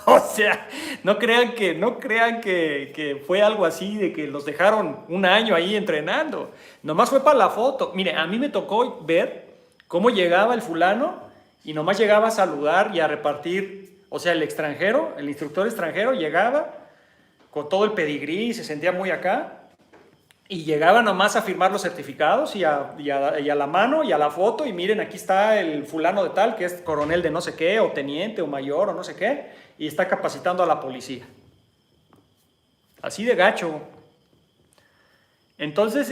O sea, no crean que fue algo así de que los dejaron un año ahí entrenando. Nomás fue para la foto. Mire, a mí me tocó ver cómo llegaba el fulano y nomás llegaba a saludar y a repartir. O sea, el extranjero, el instructor extranjero llegaba con todo el pedigrí, se sentía muy acá. Y llegaba nomás a firmar los certificados y a la mano y a la foto. Y miren, aquí está el fulano de tal, que es coronel de no sé qué, o teniente, o mayor, o no sé qué. Y está capacitando a la policía. Así de gacho. Entonces,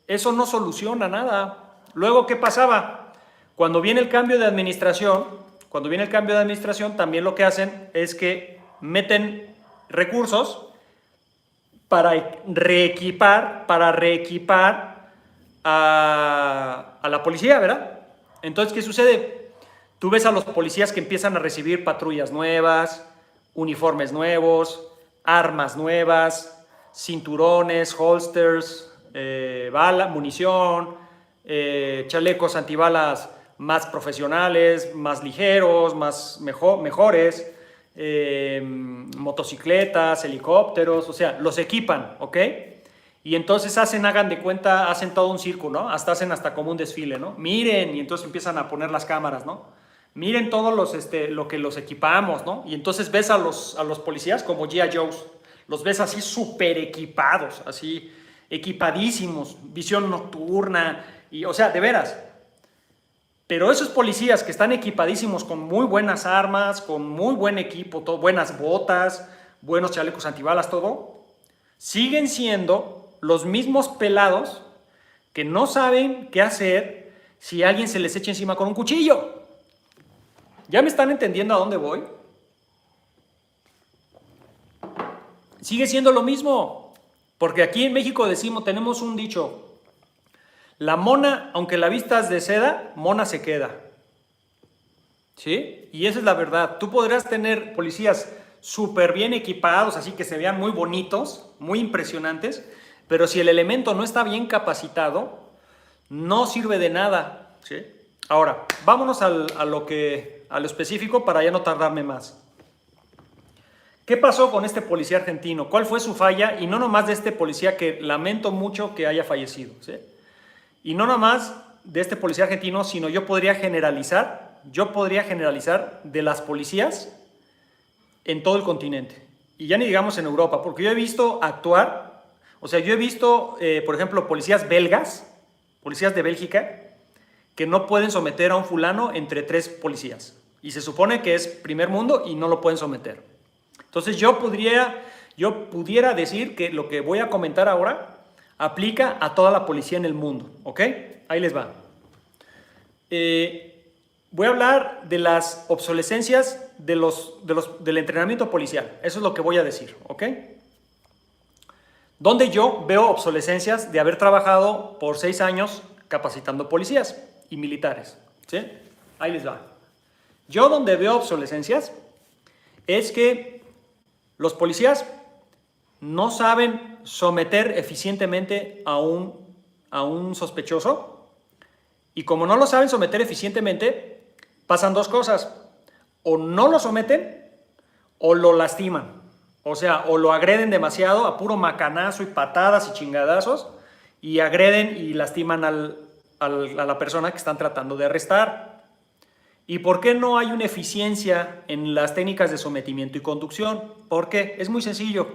eso no soluciona nada. Luego, ¿qué pasaba? Cuando viene el cambio de administración, también lo que hacen es que meten recursos para reequipar a la policía, ¿verdad? Entonces, ¿qué sucede? Tú ves a los policías que empiezan a recibir patrullas nuevas, uniformes nuevos, armas nuevas, cinturones, holsters, munición, chalecos antibalas más profesionales, más ligeros, mejores. Motocicletas, helicópteros, o sea, los equipan, ¿ok? Y entonces hagan de cuenta, hacen todo un círculo, ¿no? Hacen como un desfile, ¿no? Miren, y entonces empiezan a poner las cámaras, ¿no? Miren todos lo que los equipamos, ¿no? Y entonces ves a los policías como G.I. Joes, los ves así súper equipados, así equipadísimos, visión nocturna, y, o sea, de veras. Pero esos policías que están equipadísimos con muy buenas armas, con muy buen equipo, buenas botas, buenos chalecos antibalas, todo, siguen siendo los mismos pelados que no saben qué hacer si alguien se les echa encima con un cuchillo. ¿Ya me están entendiendo a dónde voy? Sigue siendo lo mismo, porque aquí en México tenemos un dicho: la mona, aunque la vistas de seda, mona se queda. ¿Sí? Y esa es la verdad. Tú podrás tener policías súper bien equipados, así que se vean muy bonitos, muy impresionantes, pero si el elemento no está bien capacitado, no sirve de nada. ¿Sí? Ahora, vámonos a lo específico para ya no tardarme más. ¿Qué pasó con este policía argentino? ¿Cuál fue su falla? Y no nomás de este policía, que lamento mucho que haya fallecido, ¿sí? Y no nomás de este policía argentino, sino yo podría generalizar de las policías en todo el continente. Y ya ni digamos en Europa, porque yo he visto actuar, o sea, yo he visto, por ejemplo, policías belgas, policías de Bélgica, que no pueden someter a un fulano entre 3 policías. Y se supone que es primer mundo y no lo pueden someter. Entonces yo pudiera decir que lo que voy a comentar ahora aplica a toda la policía en el mundo, ¿ok? Ahí les va. Voy a hablar de las obsolescencias del entrenamiento policial. Eso es lo que voy a decir, ¿ok? Donde yo veo obsolescencias de haber trabajado por 6 años capacitando policías y militares, ¿sí? Ahí les va. Yo donde veo obsolescencias es que los policías no saben someter eficientemente a un sospechoso, y como no lo saben someter eficientemente, pasan 2 cosas: o no lo someten o lo lastiman, o sea, o lo agreden demasiado a puro macanazo y patadas y chingadazos, y agreden y lastiman a la persona que están tratando de arrestar. ¿Y por qué no hay una eficiencia en las técnicas de sometimiento y conducción? ¿Por qué? Es muy sencillo.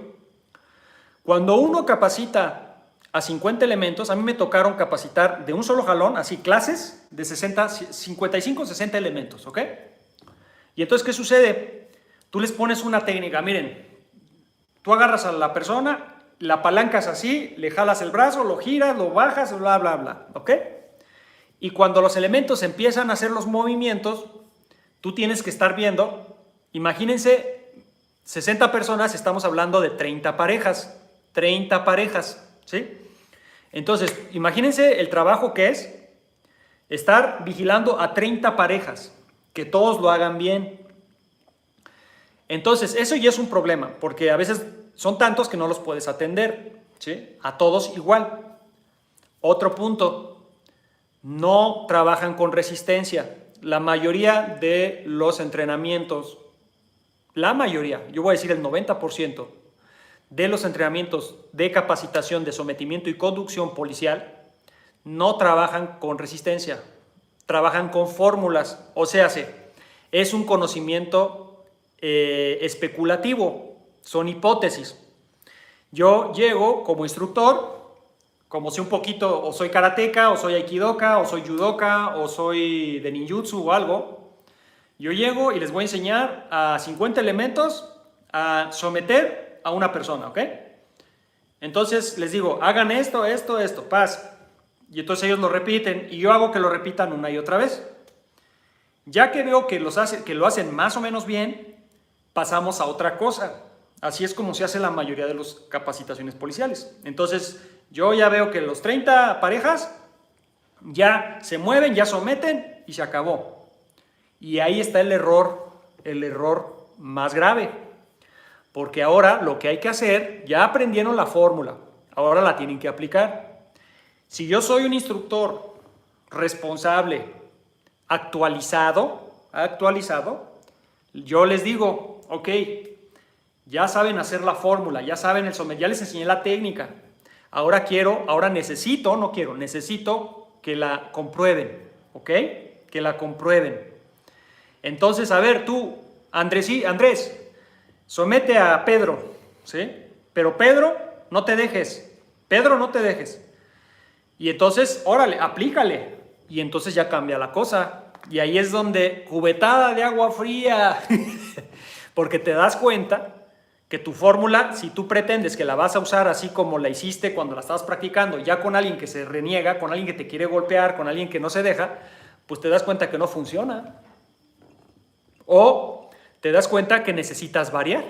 Cuando uno capacita a 50 elementos, a mí me tocaron capacitar de un solo jalón, así clases de 55 o 60 elementos, ¿ok? Y entonces, ¿qué sucede? Tú les pones una técnica, miren, tú agarras a la persona, la palancas así, le jalas el brazo, lo giras, lo bajas, bla, bla, bla, ¿ok? Y cuando los elementos empiezan a hacer los movimientos, tú tienes que estar viendo, imagínense, 60 personas, estamos hablando de 30 parejas, ¿sí? Entonces, imagínense el trabajo que es estar vigilando a 30 parejas, que todos lo hagan bien. Entonces, eso ya es un problema, porque a veces son tantos que no los puedes atender, ¿sí? A todos igual. Otro punto, no trabajan con resistencia. La mayoría de los entrenamientos, yo voy a decir el 90% de los entrenamientos de capacitación de sometimiento y conducción policial no trabajan con resistencia, trabajan con fórmulas, o sea, es un conocimiento especulativo, son hipótesis. Yo llego como instructor, como sé un poquito, o soy karateca, o soy aikidoka, o soy judoka, o soy de ninjutsu o algo. Yo llego y les voy a enseñar a 50 elementos a someter a una persona, ¿ok? Entonces les digo, hagan esto, paz. Y entonces ellos lo repiten y yo hago que lo repitan una y otra vez. Ya que veo que lo hacen más o menos bien, pasamos a otra cosa. Así es como se hace la mayoría de las capacitaciones policiales. Entonces, yo ya veo que los 30 parejas ya se mueven, ya someten y se acabó. Y ahí está el error más grave. Porque ahora lo que hay que hacer, ya aprendieron la fórmula, ahora la tienen que aplicar. Si yo soy un instructor responsable, actualizado, yo les digo, ok, ya saben hacer la fórmula, ya saben el someter, ya les enseñé la técnica. Necesito que la comprueben, ¿ok? Que la comprueben. Entonces, a ver, tú, Andrés, somete a Pedro, ¿sí? Pero Pedro, no te dejes. Y entonces, órale, aplícale. Y entonces ya cambia la cosa. Y ahí es donde, cubetada de agua fría, porque te das cuenta que tu fórmula, si tú pretendes que la vas a usar así como la hiciste cuando la estabas practicando, ya con alguien que se reniega, con alguien que te quiere golpear, con alguien que no se deja, pues te das cuenta que no funciona. O te das cuenta que necesitas variar.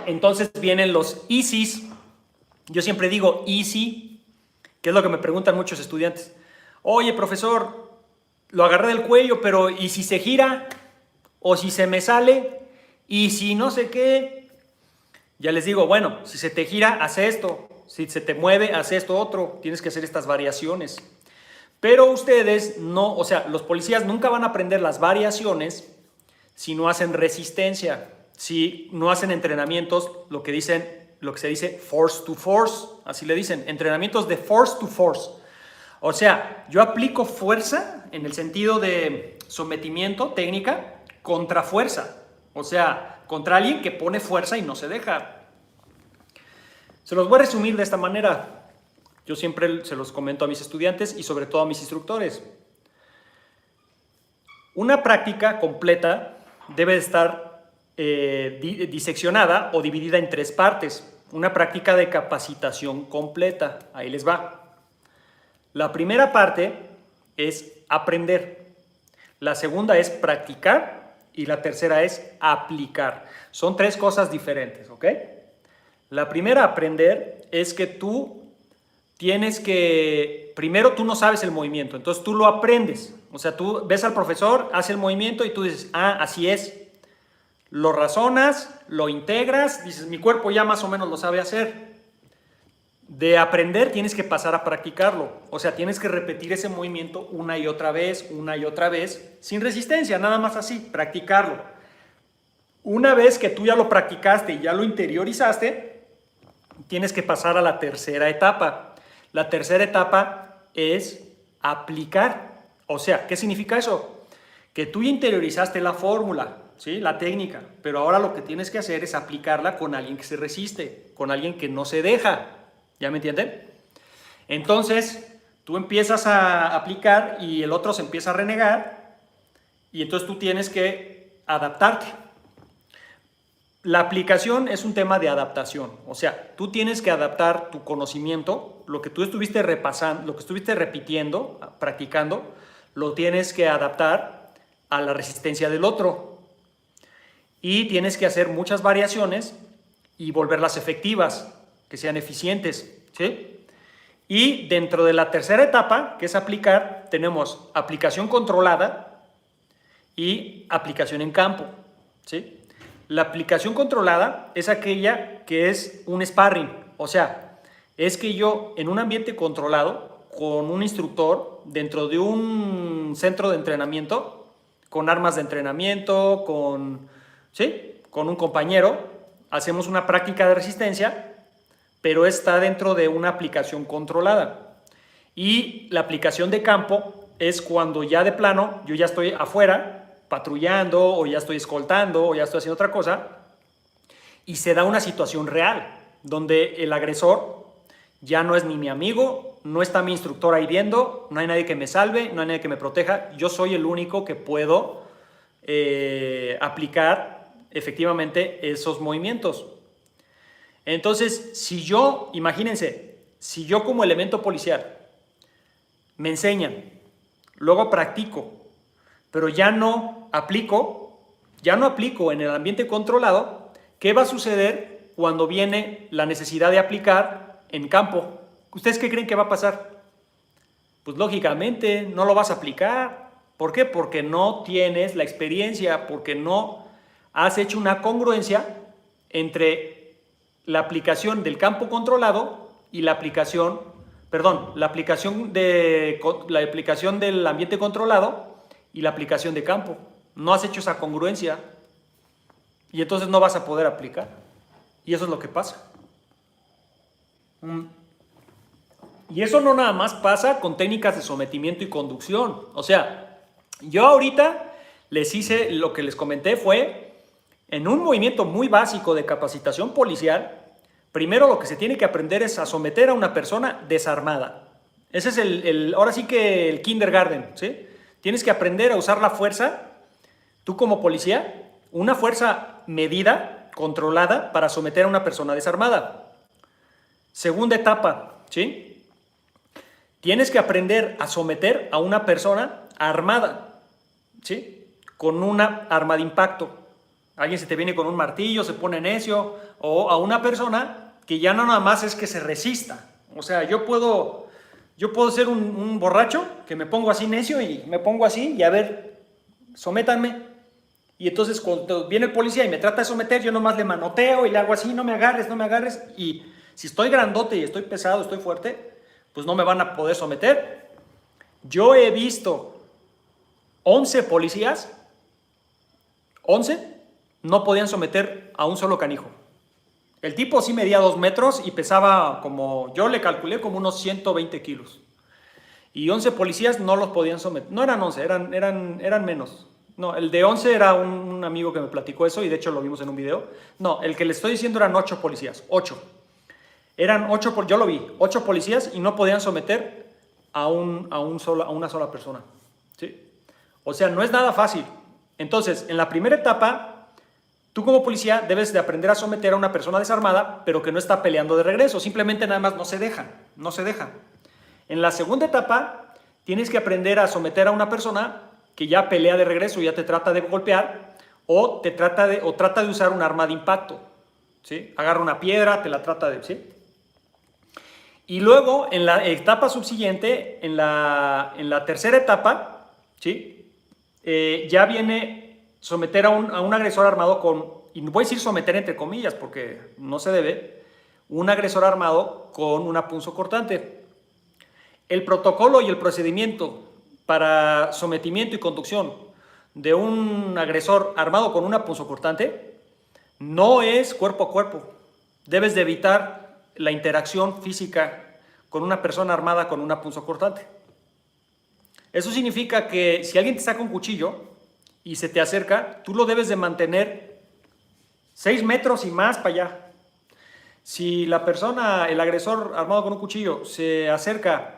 Entonces vienen los easies. Yo siempre digo easy, que es lo que me preguntan muchos estudiantes. Oye, profesor, lo agarré del cuello, pero ¿y si se gira? ¿O si se me sale? ¿Y si no sé qué? Ya les digo, bueno, si se te gira, haz esto. Si se te mueve, haz esto otro. Tienes que hacer estas variaciones. Pero ustedes no, o sea, los policías nunca van a aprender las variaciones si no hacen resistencia, si no hacen entrenamientos, lo que se dice force to force, así le dicen, entrenamientos de force to force. O sea, yo aplico fuerza en el sentido de sometimiento, técnica, contra fuerza. O sea, contra alguien que pone fuerza y no se deja. Se los voy a resumir de esta manera. Yo siempre se los comento a mis estudiantes y sobre todo a mis instructores. Una práctica completa debe estar diseccionada o dividida en 3 partes. Una práctica de capacitación completa. Ahí les va. La primera parte es aprender. La segunda es practicar y la tercera es aplicar. Son 3 cosas diferentes, ¿ok? La primera, aprender, es que tú tienes que, primero tú no sabes el movimiento, entonces tú lo aprendes. O sea, tú ves al profesor, hace el movimiento y tú dices, ah, así es. Lo razonas, lo integras, dices, mi cuerpo ya más o menos lo sabe hacer. De aprender tienes que pasar a practicarlo. O sea, tienes que repetir ese movimiento una y otra vez, sin resistencia, nada más así, practicarlo. Una vez que tú ya lo practicaste y ya lo interiorizaste, tienes que pasar a la tercera etapa. La tercera etapa es aplicar. O sea, ¿qué significa eso? Que tú interiorizaste la fórmula, ¿sí? La técnica, pero ahora lo que tienes que hacer es aplicarla con alguien que se resiste, con alguien que no se deja. ¿Ya me entienden? Entonces, tú empiezas a aplicar y el otro se empieza a renegar y entonces tú tienes que adaptarte. La aplicación es un tema de adaptación, o sea, tú tienes que adaptar tu conocimiento, lo que tú estuviste repasando, lo que estuviste repitiendo, practicando, lo tienes que adaptar a la resistencia del otro. Y tienes que hacer muchas variaciones y volverlas efectivas, que sean eficientes, ¿sí? Y dentro de la tercera etapa, que es aplicar, tenemos aplicación controlada y aplicación en campo, ¿sí? La aplicación controlada es aquella que es un sparring, o sea, es que yo en un ambiente controlado, con un instructor, dentro de un centro de entrenamiento, con armas de entrenamiento, ¿sí? Con un compañero, hacemos una práctica de resistencia, pero está dentro de una aplicación controlada. Y la aplicación de campo es cuando ya de plano yo ya estoy afuera, patrullando, o ya estoy escoltando, o ya estoy haciendo otra cosa, y se da una situación real, donde el agresor ya no es ni mi amigo, no está mi instructor ahí viendo, no hay nadie que me salve, no hay nadie que me proteja, yo soy el único que puedo aplicar efectivamente esos movimientos. Entonces, si yo, imagínense, si yo como elemento policial me enseñan, luego practico, pero ya no aplico en el ambiente controlado, ¿qué va a suceder cuando viene la necesidad de aplicar en campo? ¿Ustedes qué creen que va a pasar? Pues lógicamente no lo vas a aplicar. ¿Por qué? Porque no tienes la experiencia, porque no has hecho una congruencia entre la aplicación del campo controlado y la aplicación del ambiente controlado y la aplicación de campo. No has hecho esa congruencia y entonces no vas a poder aplicar. Y eso es lo que pasa. Y eso no nada más pasa con técnicas de sometimiento y conducción. O sea, yo ahorita les hice, lo que les comenté fue, en un movimiento muy básico de capacitación policial, primero lo que se tiene que aprender es a someter a una persona desarmada. Ese es ahora sí que el kindergarten, ¿sí? Tienes que aprender a usar la fuerza, tú como policía, una fuerza medida, controlada, para someter a una persona desarmada. Segunda etapa, ¿sí? Tienes que aprender a someter a una persona armada, ¿sí? Con una arma de impacto. Alguien se te viene con un martillo, se pone necio, o a una persona que ya no nada más es que se resista. O sea, yo puedo ser un borracho que me pongo así necio y me pongo así y a ver, sométanme. Y entonces cuando viene el policía y me trata de someter, yo nomás le manoteo y le hago así, no me agarres, no me agarres. Y si estoy grandote y estoy pesado, estoy fuerte, pues no me van a poder someter. Yo he visto 11 policías, 11 no podían someter a un solo canijo. El tipo sí medía 2 metros y pesaba como, yo le calculé como unos 120 kilos. Y 11 policías no los podían someter. No eran 11, eran menos. No, el de 11 era un amigo que me platicó eso y de hecho lo vimos en un video. No, el que le estoy diciendo eran 8 policías, 8. Eran 8, yo lo vi, 8 policías y no podían someter a una sola persona. ¿Sí? O sea, no es nada fácil. Entonces, en la primera etapa, tú como policía debes de aprender a someter a una persona desarmada, pero que no está peleando de regreso. Simplemente nada más no se deja. En la segunda etapa, tienes que aprender a someter a una persona que ya pelea de regreso, ya te trata de golpear o trata de usar un arma de impacto. ¿Sí? Agarra una piedra, te la trata de... ¿sí? Y luego, en la etapa subsiguiente, en la tercera etapa, ¿sí? Ya viene someter a un agresor armado con, y voy a decir someter entre comillas porque no se debe, un agresor armado con una punzocortante. El protocolo y el procedimiento para sometimiento y conducción de un agresor armado con una punzocortante no es cuerpo a cuerpo. Debes de evitar la interacción física con una persona armada con una punzocortante. Eso significa que si alguien te saca un cuchillo y se te acerca, tú lo debes de mantener 6 metros y más para allá. Si la persona, el agresor armado con un cuchillo, se acerca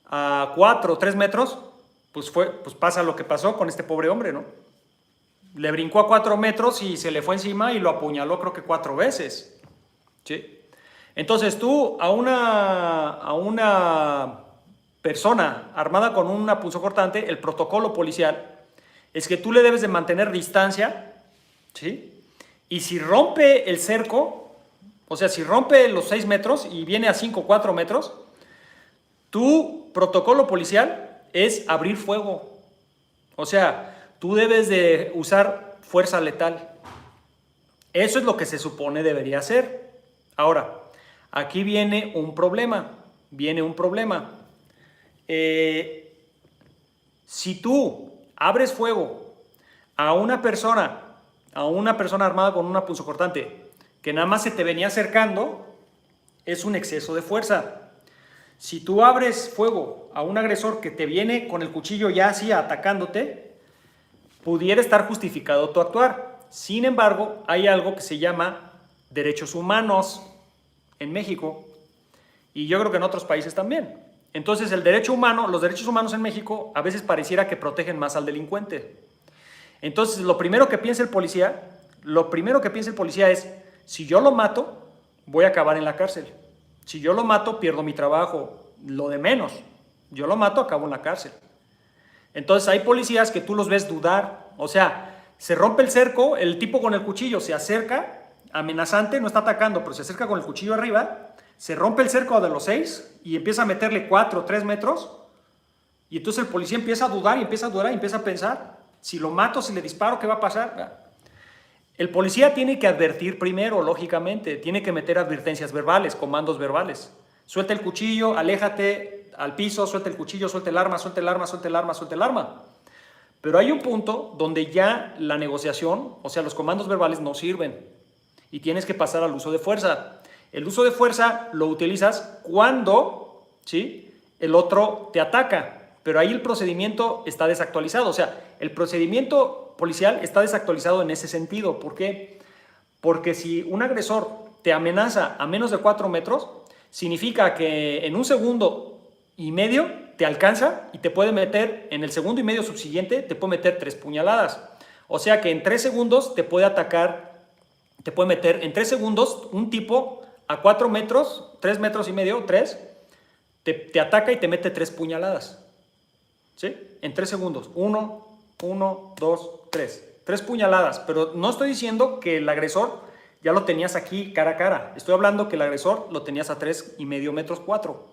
a 4 o 3 metros, pues pasa lo que pasó con este pobre hombre, ¿no? Le brincó a 4 metros y se le fue encima y lo apuñaló creo que 4 veces. ¿Sí? Entonces tú a una persona armada con una punzocortante, el protocolo policial es que tú le debes de mantener distancia, ¿sí? Y si rompe el cerco, o sea, si rompe los 6 metros y viene a 5 o 4 metros, tu protocolo policial es abrir fuego. O sea, tú debes de usar fuerza letal. Eso es lo que se supone debería hacer. Ahora, aquí viene un problema. Si tú abres fuego a una persona armada con una punzocortante que nada más se te venía acercando, es un exceso de fuerza. Si tú abres fuego a un agresor que te viene con el cuchillo ya así atacándote, pudiera estar justificado tu actuar. Sin embargo, hay algo que se llama derechos humanos en México y yo creo que en otros países también. Entonces, los derechos humanos en México a veces pareciera que protegen más al delincuente. Entonces, lo primero que piensa el policía es, si yo lo mato, voy a acabar en la cárcel. Si yo lo mato, pierdo mi trabajo. Lo de menos, yo lo mato, acabo en la cárcel. Entonces, hay policías que tú los ves dudar. O sea, se rompe el cerco, el tipo con el cuchillo se acerca, amenazante, no está atacando, pero se acerca con el cuchillo arriba, se rompe el cerco de los 6 y empieza a meterle 4 o 3 metros. Y entonces el policía empieza a dudar y empieza a pensar, si lo mato, si le disparo, ¿qué va a pasar? El policía tiene que advertir primero, lógicamente, tiene que meter advertencias verbales, comandos verbales. Suelta el cuchillo, aléjate al piso, suelta el cuchillo, suelta el arma, suelta el arma, suelta el arma, suelta el arma. Pero hay un punto donde ya la negociación, o sea, los comandos verbales no sirven y tienes que pasar al uso de fuerza. El uso de fuerza lo utilizas cuando, ¿sí?, el otro te ataca, pero ahí el procedimiento está desactualizado. O sea, el procedimiento policial está desactualizado en ese sentido. ¿Por qué? Porque si un agresor te amenaza a menos de 4 metros, significa que en 1 segundo y medio te alcanza y te puede meter, en el segundo y medio subsiguiente, te puede meter 3 puñaladas. O sea que en 3 segundos te puede atacar, te puede meter en 3 segundos un tipo a 4 metros, 3 metros y medio, 3, te ataca y te mete 3 puñaladas. ¿Sí? En 3 segundos. 1, 2, 3. 3 puñaladas. Pero no estoy diciendo que el agresor ya lo tenías aquí cara a cara. Estoy hablando que el agresor lo tenías a 3,5 metros, 4.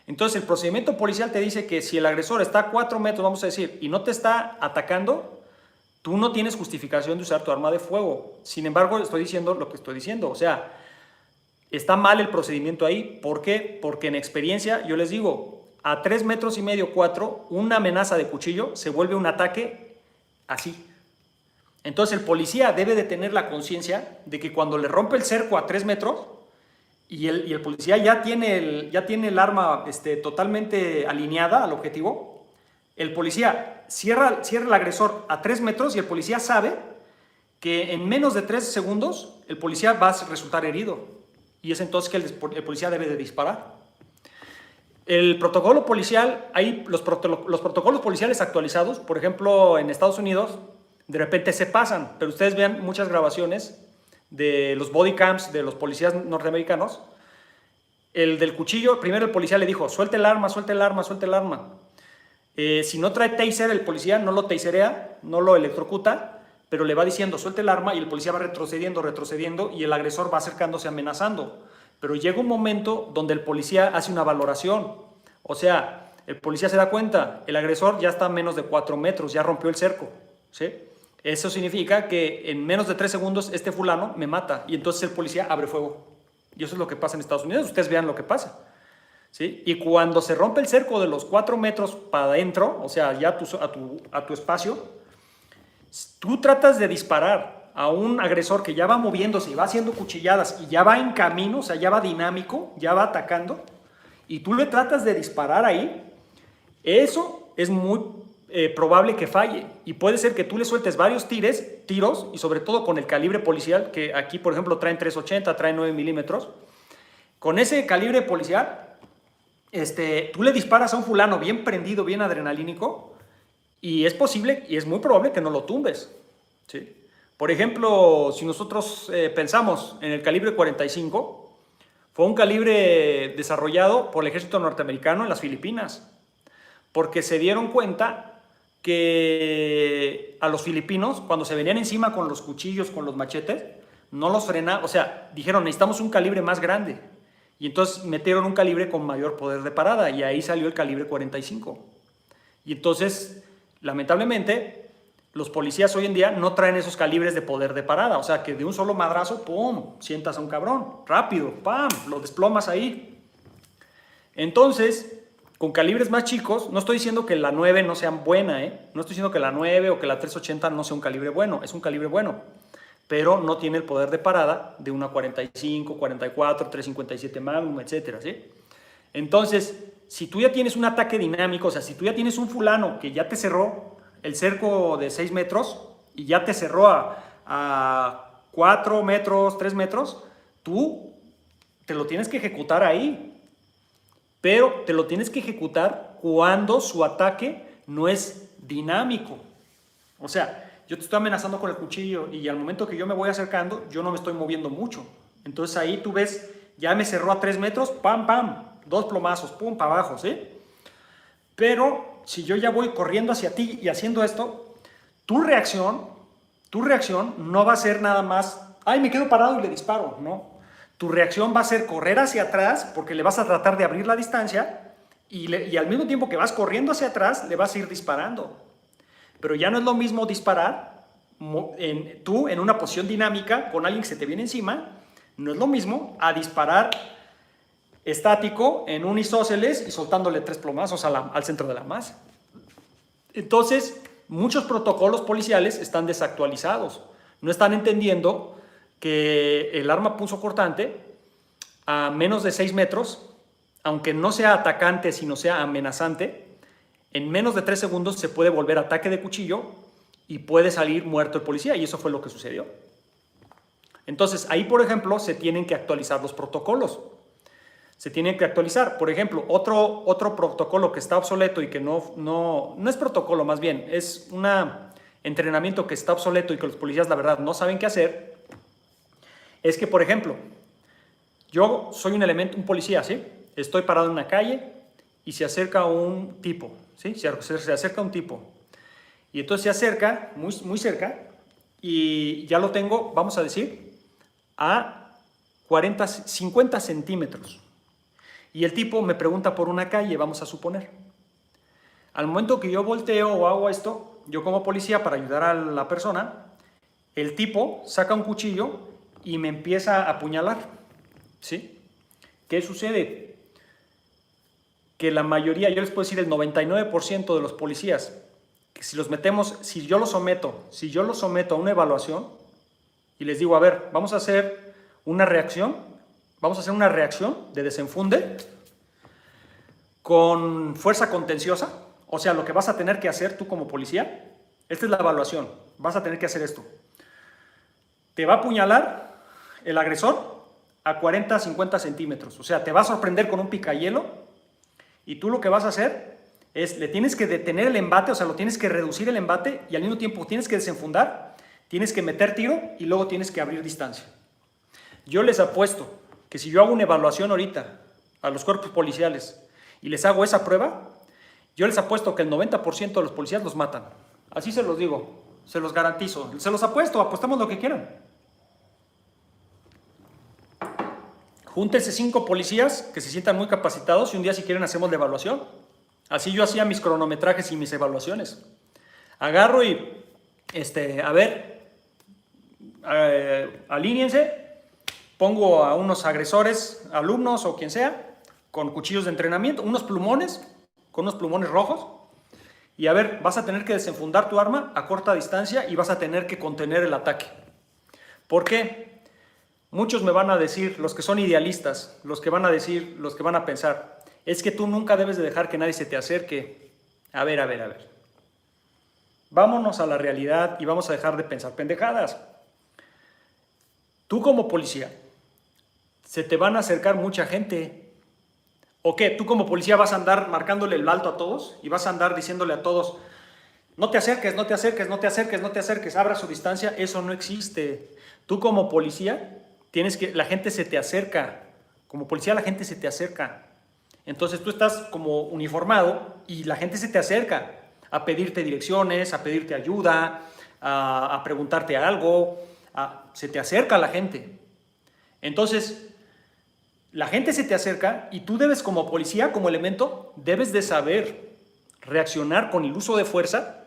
Entonces el procedimiento policial te dice que si el agresor está a 4 metros, vamos a decir, y no te está atacando, tú no tienes justificación de usar tu arma de fuego. Sin embargo, estoy diciendo lo que estoy diciendo. O sea, está mal el procedimiento ahí. ¿Por qué? Porque en experiencia, yo les digo, a 3,5 metros, 4, una amenaza de cuchillo se vuelve un ataque así. Entonces el policía debe de tener la conciencia de que cuando le rompe el cerco a 3 metros y el policía ya tiene el arma totalmente alineada al objetivo, el policía cierra el agresor a 3 metros y el policía sabe que en menos de 3 segundos el policía va a resultar herido. Y es entonces que el policía debe de disparar. El protocolo policial, los protocolos policiales actualizados, por ejemplo, en Estados Unidos, de repente se pasan, pero ustedes vean muchas grabaciones de los body cams de los policías norteamericanos. El del cuchillo, primero el policía le dijo, suelte el arma, suelte el arma, suelte el arma. Si no trae taser, el policía no lo taserea, no lo electrocuta, pero le va diciendo, suelte el arma, y el policía va retrocediendo, y el agresor va acercándose amenazando. Pero llega un momento donde el policía hace una valoración. O sea, el policía se da cuenta, el agresor ya está a menos de 4 metros, ya rompió el cerco, ¿sí? Eso significa que en menos de 3 segundos este fulano me mata, y entonces el policía abre fuego. Y eso es lo que pasa en Estados Unidos. Ustedes vean lo que pasa, ¿sí? Y cuando se rompe el cerco de los 4 metros para adentro, o sea, ya a tu espacio, tú tratas de disparar a un agresor que ya va moviéndose y va haciendo cuchilladas y ya va en camino, o sea, ya va dinámico, ya va atacando, y tú le tratas de disparar ahí, eso es muy probable que falle. Y puede ser que tú le sueltes varios tiros, y sobre todo con el calibre policial, que aquí, por ejemplo, traen 380, traen 9 milímetros. Con ese calibre policial, tú le disparas a un fulano bien prendido, bien adrenalínico, y es posible y es muy probable que no lo tumbes, ¿sí? Por ejemplo, si nosotros pensamos en el calibre 45, Fue un calibre desarrollado por el ejército norteamericano en las Filipinas, porque se dieron cuenta que a los filipinos, cuando se venían encima con los cuchillos, con los machetes, no los frenaban, o sea, dijeron, necesitamos un calibre más grande. Y entonces metieron un calibre con mayor poder de parada, y ahí salió el calibre 45. Y entonces, lamentablemente, los policías hoy en día no traen esos calibres de poder de parada. O sea, que de un solo madrazo, ¡pum!, sientas a un cabrón. Rápido, ¡pam!, lo desplomas ahí. Entonces, con calibres más chicos, no estoy diciendo que la 9 no sea buena, No estoy diciendo que la 9 o que la 380 no sea un calibre bueno. Es un calibre bueno, pero no tiene el poder de parada de una 45, 44, 357 Magnum, etcétera, ¿sí? Entonces, si tú ya tienes un ataque dinámico, o sea, si tú ya tienes un fulano que ya te cerró el cerco de 6 metros y ya te cerró a 4 metros, 3 metros, tú te lo tienes que ejecutar ahí. Pero te lo tienes que ejecutar cuando su ataque no es dinámico. O sea, yo te estoy amenazando con el cuchillo y al momento que yo me voy acercando, yo no me estoy moviendo mucho. Entonces ahí tú ves, ya me cerró a 3 metros, pam, pam, 2 plomazos, pum, para abajo, ¿sí? Pero si yo ya voy corriendo hacia ti y haciendo esto, tu reacción no va a ser nada más, ay, me quedo parado y le disparo, no. Tu reacción va a ser correr hacia atrás porque le vas a tratar de abrir la distancia y al mismo tiempo que vas corriendo hacia atrás, le vas a ir disparando. Pero ya no es lo mismo disparar tú en una posición dinámica con alguien que se te viene encima, no es lo mismo a disparar estático en un isósceles y soltándole 3 plomazos al centro de la masa. Entonces, muchos protocolos policiales están desactualizados. No están entendiendo que el arma punzocortante a menos de 6 metros, aunque no sea atacante, sino sea amenazante, en menos de 3 segundos se puede volver ataque de cuchillo y puede salir muerto el policía, y eso fue lo que sucedió. Entonces, ahí, por ejemplo, se tienen que actualizar los protocolos. Se tienen que actualizar. Por ejemplo, otro protocolo que está obsoleto y que no es protocolo, más bien, es un entrenamiento que está obsoleto y que los policías, la verdad, no saben qué hacer, es que, por ejemplo, yo soy un policía, ¿sí? Estoy parado en una calle y se acerca un tipo, ¿sí? Se acerca un tipo. Y entonces se acerca, muy, muy cerca, y ya lo tengo, vamos a decir, a 50 centímetros. Y el tipo me pregunta por una calle, vamos a suponer. Al momento que yo volteo o hago esto, yo como policía, para ayudar a la persona, el tipo saca un cuchillo y me empieza a apuñalar, ¿sí? ¿Qué sucede? Que la mayoría, yo les puedo decir el 99% de los policías, que si yo los someto a una evaluación y les digo, a ver, vamos a hacer una reacción de desenfunde con fuerza contenciosa, o sea, lo que vas a tener que hacer tú como policía, esta es la evaluación, vas a tener que hacer esto. Te va a apuñalar el agresor a 40, 50 centímetros, o sea, te va a sorprender con un picahielo y tú lo que vas a hacer es, le tienes que detener el embate, o sea, lo tienes que reducir el embate y al mismo tiempo tienes que desenfundar, tienes que meter tiro y luego tienes que abrir distancia. Yo les apuesto que si yo hago una evaluación ahorita a los cuerpos policiales y les hago esa prueba, yo les apuesto que el 90% de los policías los matan. Así se los digo, se los garantizo, se los apuesto, apostamos lo que quieran. Júntense 5 policías que se sientan muy capacitados y un día si quieren hacemos la evaluación. Así yo hacía mis cronometrajes y mis evaluaciones. Agarro y, a ver, alíñense, pongo a unos agresores, alumnos o quien sea, con cuchillos de entrenamiento, unos plumones, con unos plumones rojos, y a ver, vas a tener que desenfundar tu arma a corta distancia y vas a tener que contener el ataque. ¿Por qué? Muchos me van a decir, los que son idealistas, los que van a pensar, es que tú nunca debes de dejar que nadie se te acerque. A ver. Vámonos a la realidad y vamos a dejar de pensar pendejadas. Tú como policía, se te van a acercar mucha gente. ¿O qué? Tú como policía vas a andar marcándole el alto a todos y vas a andar diciéndole a todos, no te acerques, abra su distancia. Eso no existe. Tú como policía, la gente se te acerca Como policía la gente se te acerca. Entonces tú estás como uniformado y la gente se te acerca a pedirte direcciones, a pedirte ayuda, a preguntarte algo, se te acerca la gente. Entonces, la gente se te acerca y tú debes como policía, como elemento, debes de saber reaccionar con el uso de fuerza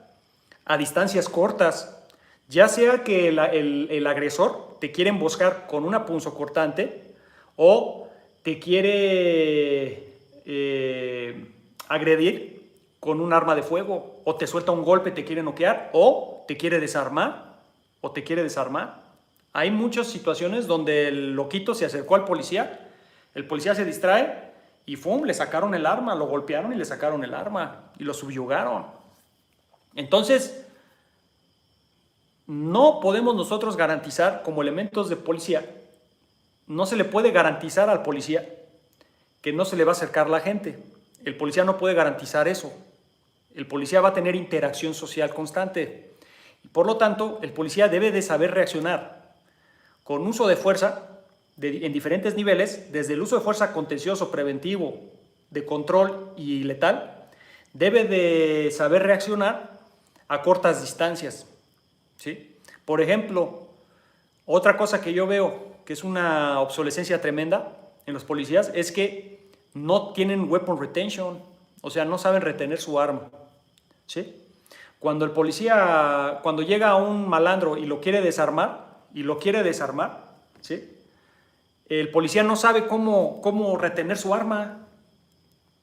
a distancias cortas, ya sea que el agresor te quiere emboscar con una punzocortante o te quiere agredir con un arma de fuego, o te suelta un golpe, te quiere noquear, o te quiere desarmar, Hay muchas situaciones donde el loquito se acercó al policía, el policía se distrae y ¡fum!, le sacaron el arma, lo golpearon y le sacaron el arma y lo subyugaron. Entonces, no podemos nosotros garantizar como elementos de policía, no se le puede garantizar al policía que no se le va a acercar la gente. El policía no puede garantizar eso. El policía va a tener interacción social constante. Y por lo tanto, el policía debe de saber reaccionar con uso de fuerza en diferentes niveles, desde el uso de fuerza contencioso, preventivo, de control y letal. Debe de saber reaccionar a cortas distancias, ¿sí? Por ejemplo, otra cosa que yo veo que es una obsolescencia tremenda en los policías es que no tienen weapon retention, o sea, no saben retener su arma, ¿sí? Cuando el policía, cuando llega a un malandro y lo quiere desarmar, ¿sí? El policía no sabe cómo retener su arma.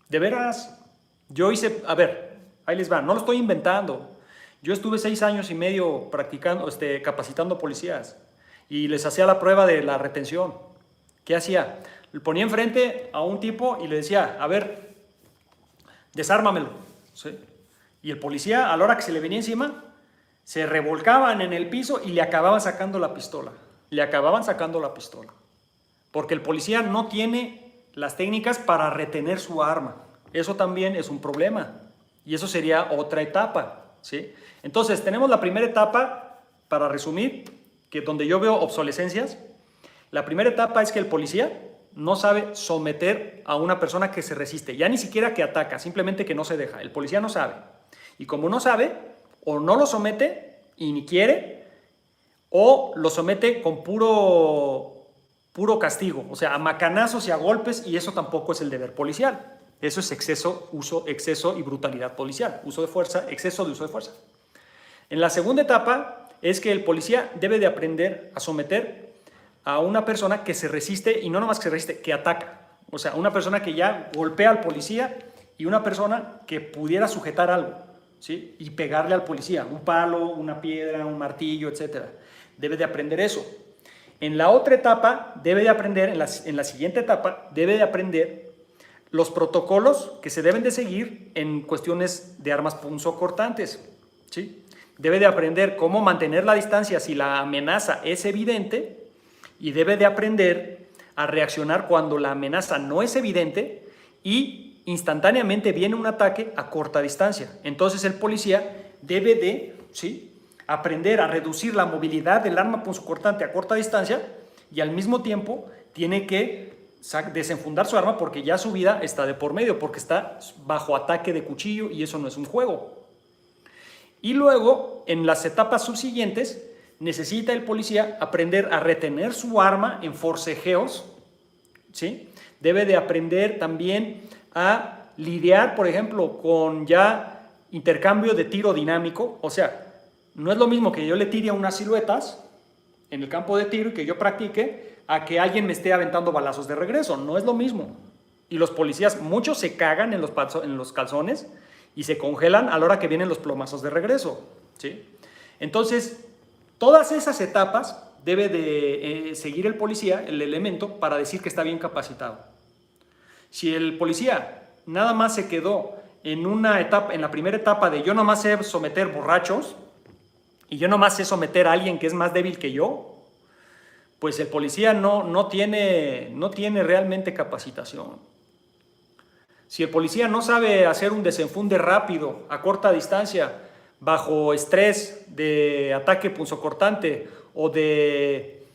De veras, yo hice, a ver, ahí les va, no lo estoy inventando. Yo estuve 6 años y medio practicando, capacitando policías y les hacía la prueba de la retención. ¿Qué hacía? Le ponía enfrente a un tipo y le decía, a ver, desármamelo, ¿sí? Y el policía, a la hora que se le venía encima, se revolcaban en el piso y le acababan sacando la pistola. Porque el policía no tiene las técnicas para retener su arma. Eso también es un problema. Y eso sería otra etapa, ¿sí? Entonces, tenemos la primera etapa, para resumir, que donde yo veo obsolescencias. La primera etapa es que el policía no sabe someter a una persona que se resiste, ya ni siquiera que ataca, simplemente que no se deja. El policía no sabe. Y como no sabe, o no lo somete y ni quiere, o lo somete con puro castigo, o sea, a macanazos y a golpes, y eso tampoco es el deber policial. Eso es exceso y brutalidad policial, uso de fuerza, exceso de uso de fuerza. En la segunda etapa es que el policía debe de aprender a someter a una persona que se resiste, y no nomás que se resiste, que ataca. O sea, una persona que ya golpea al policía y una persona que pudiera sujetar algo, ¿sí? Y pegarle al policía, un palo, una piedra, un martillo, etc. Debe de aprender eso. En la otra etapa, debe de aprender, en la siguiente etapa, debe de aprender los protocolos que se deben de seguir en cuestiones de armas punzocortantes, ¿sí? Debe de aprender cómo mantener la distancia si la amenaza es evidente, y debe de aprender a reaccionar cuando la amenaza no es evidente y instantáneamente viene un ataque a corta distancia. Entonces el policía debe de, ¿sí?, aprender a reducir la movilidad del arma punzocortante a corta distancia, y al mismo tiempo tiene que desenfundar su arma porque ya su vida está de por medio, porque está bajo ataque de cuchillo y eso no es un juego. Y luego, en las etapas subsiguientes, necesita el policía aprender a retener su arma en forcejeos, ¿sí? Debe de aprender también a lidiar, por ejemplo, con ya intercambio de tiro dinámico. O sea, no es lo mismo que yo le tire a unas siluetas en el campo de tiro y que yo practique a que alguien me esté aventando balazos de regreso. No es lo mismo. Y los policías, muchos se cagan en los calzones y se congelan a la hora que vienen los plomazos de regreso, ¿sí? Entonces, todas esas etapas debe de seguir el policía, el elemento, para decir que está bien capacitado. Si el policía nada más se quedó en una etapa, en la primera etapa de yo nomás sé someter borrachos y yo nomás sé someter a alguien que es más débil que yo, pues el policía no tiene realmente capacitación. Si el policía no sabe hacer un desenfunde rápido, a corta distancia, bajo estrés de ataque punzocortante o de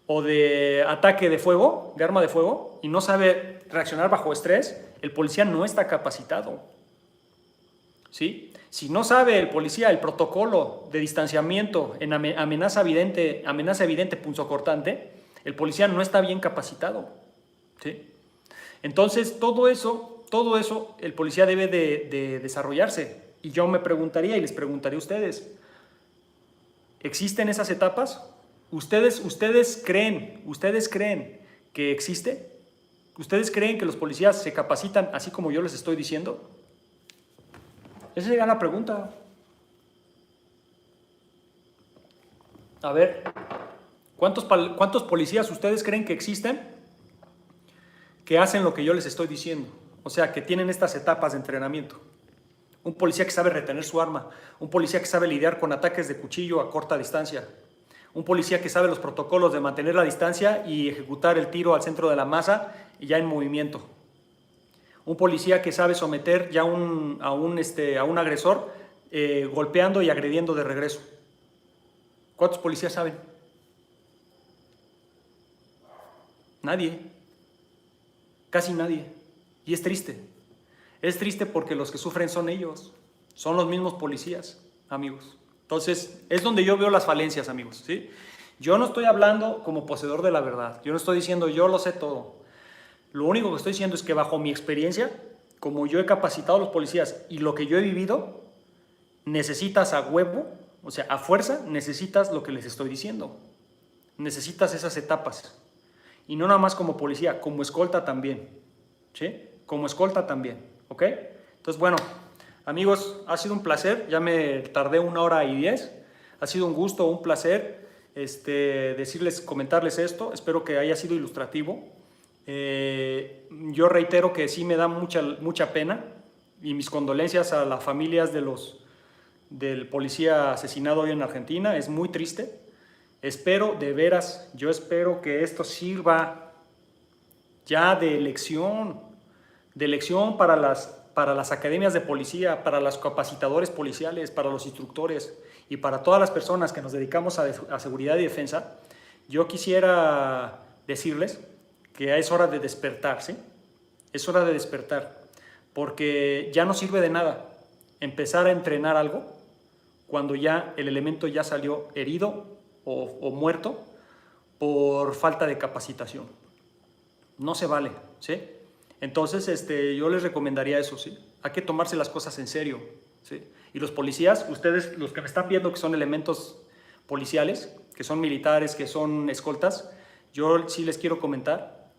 o de ataque de fuego, de arma de fuego, y no sabe reaccionar bajo estrés, el policía no está capacitado. ¿Sí? Si no sabe el policía el protocolo de distanciamiento en amenaza evidente punzocortante, el policía no está bien capacitado. ¿Sí? Entonces, todo eso el policía debe de desarrollarse. Y yo me preguntaría y les preguntaría a ustedes, ¿existen esas etapas? ¿Ustedes creen que existe? ¿Ustedes creen que los policías se capacitan así como yo les estoy diciendo? Esa sería la pregunta. A ver, ¿cuántos policías ustedes creen que existen que hacen lo que yo les estoy diciendo? O sea, que tienen estas etapas de entrenamiento. Un policía que sabe retener su arma, un policía que sabe lidiar con ataques de cuchillo a corta distancia, un policía que sabe los protocolos de mantener la distancia y ejecutar el tiro al centro de la masa y ya en movimiento. Un policía que sabe someter ya a un agresor golpeando y agrediendo de regreso. ¿Cuántos policías saben? Nadie. Casi nadie. Y es triste. Es triste porque los que sufren son ellos. Son los mismos policías, amigos. Entonces, es donde yo veo las falencias, amigos, ¿sí? Yo no estoy hablando como poseedor de la verdad. Yo no estoy diciendo yo lo sé todo. Lo único que estoy diciendo es que bajo mi experiencia, como yo he capacitado a los policías y lo que yo he vivido, necesitas a huevo, o sea, a fuerza, necesitas lo que les estoy diciendo. Necesitas esas etapas. Y no nada más como policía, como escolta también. ¿Sí? Como escolta también. ¿Ok? Entonces, bueno, amigos, ha sido un placer. Ya me tardé 1 hora y 10. Ha sido un gusto, un placer comentarles esto. Espero que haya sido ilustrativo. Yo reitero que sí me da mucha pena y mis condolencias a las familias del policía asesinado hoy en Argentina. Es muy triste. Espero, de veras, yo espero que esto sirva ya de lección para las academias de policía, para los capacitadores policiales, para los instructores y para todas las personas que nos dedicamos a seguridad y defensa. Yo quisiera decirles que es hora de despertar, ¿sí? Es hora de despertar, porque ya no sirve de nada empezar a entrenar algo cuando ya el elemento ya salió herido o muerto por falta de capacitación. No se vale, ¿sí? Entonces, yo les recomendaría eso, ¿sí? Hay que tomarse las cosas en serio, ¿sí? Y los policías, ustedes, los que me están viendo que son elementos policiales, que son militares, que son escoltas, yo sí les quiero comentar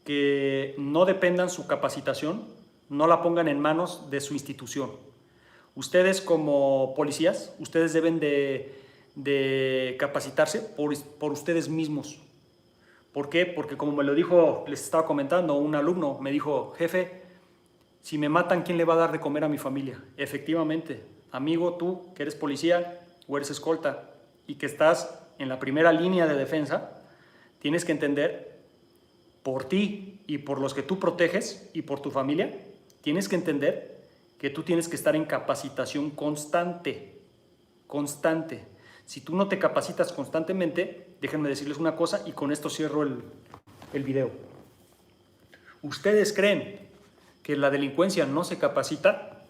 que no dependan su capacitación, no la pongan en manos de su institución. Ustedes como policías, ustedes deben de capacitarse por ustedes mismos. ¿Por qué? Porque como me lo dijo, les estaba comentando, un alumno me dijo, jefe, si me matan, ¿quién le va a dar de comer a mi familia? Efectivamente, amigo, tú que eres policía o eres escolta y que estás en la primera línea de defensa, tienes que entender por ti y por los que tú proteges y por tu familia, tienes que entender que tú tienes que estar en capacitación constante. Si tú no te capacitas constantemente, déjenme decirles una cosa y con esto cierro el video. ¿Ustedes creen que la delincuencia no se capacita?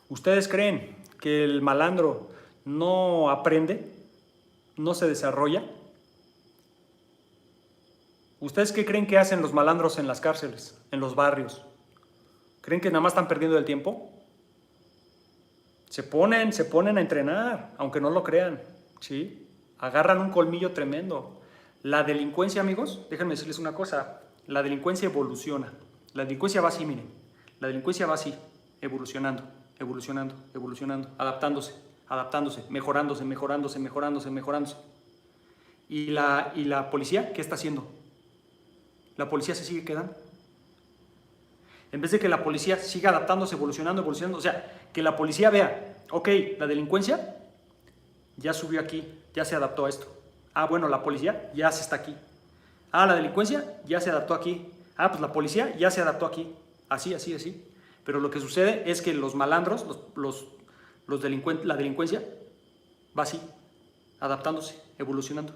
¿Ustedes creen que el malandro no aprende? ¿No se desarrolla? ¿Ustedes qué creen que hacen los malandros en las cárceles, en los barrios? ¿Creen que nada más están perdiendo el tiempo? Se ponen a entrenar, aunque no lo crean, ¿sí? Agarran un colmillo tremendo. La delincuencia, amigos, déjenme decirles una cosa, la delincuencia evoluciona. La delincuencia va así, miren. La delincuencia va así, evolucionando, adaptándose, mejorándose. ¿Y la policía qué está haciendo? La policía se sigue quedando. En vez de que la policía siga adaptándose, evolucionando, o sea, que la policía vea, ok, la delincuencia ya subió aquí, ya se adaptó a esto. Ah, bueno, la policía ya se está aquí. Ah, la delincuencia ya se adaptó aquí. Ah, pues la policía ya se adaptó aquí. Así. Pero lo que sucede es que los malandros, la delincuencia va así, adaptándose, evolucionando.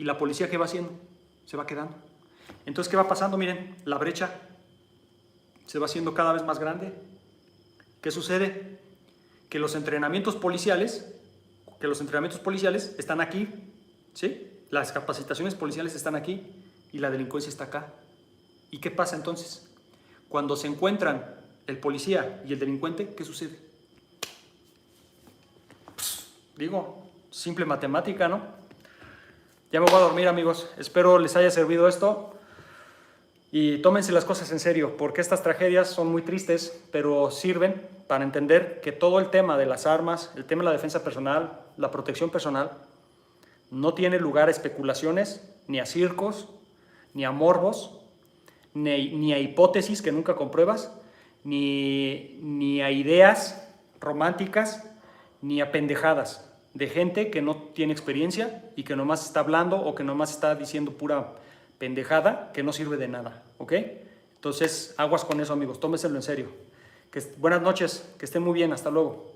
¿Y la policía qué va haciendo? Se va quedando. Entonces, ¿qué va pasando? Miren, la brecha se va haciendo cada vez más grande. ¿Qué sucede? Que los entrenamientos policiales están aquí, ¿sí? Las capacitaciones policiales están aquí y la delincuencia está acá. ¿Y qué pasa entonces? Cuando se encuentran el policía y el delincuente, ¿qué sucede? Digo, simple matemática, ¿no? Ya me voy a dormir, amigos. Espero les haya servido esto. Y tómense las cosas en serio, porque estas tragedias son muy tristes, pero sirven para entender que todo el tema de las armas, el tema de la defensa personal, la protección personal, no tiene lugar a especulaciones, ni a circos, ni a morbos, ni a hipótesis que nunca compruebas, ni a ideas románticas, ni a pendejadas de gente que no tiene experiencia y que nomás está hablando o que nomás está diciendo pura pendejada que no sirve de nada, ¿ok? Entonces, aguas con eso, amigos, tómenselo en serio. Buenas noches, que estén muy bien, hasta luego.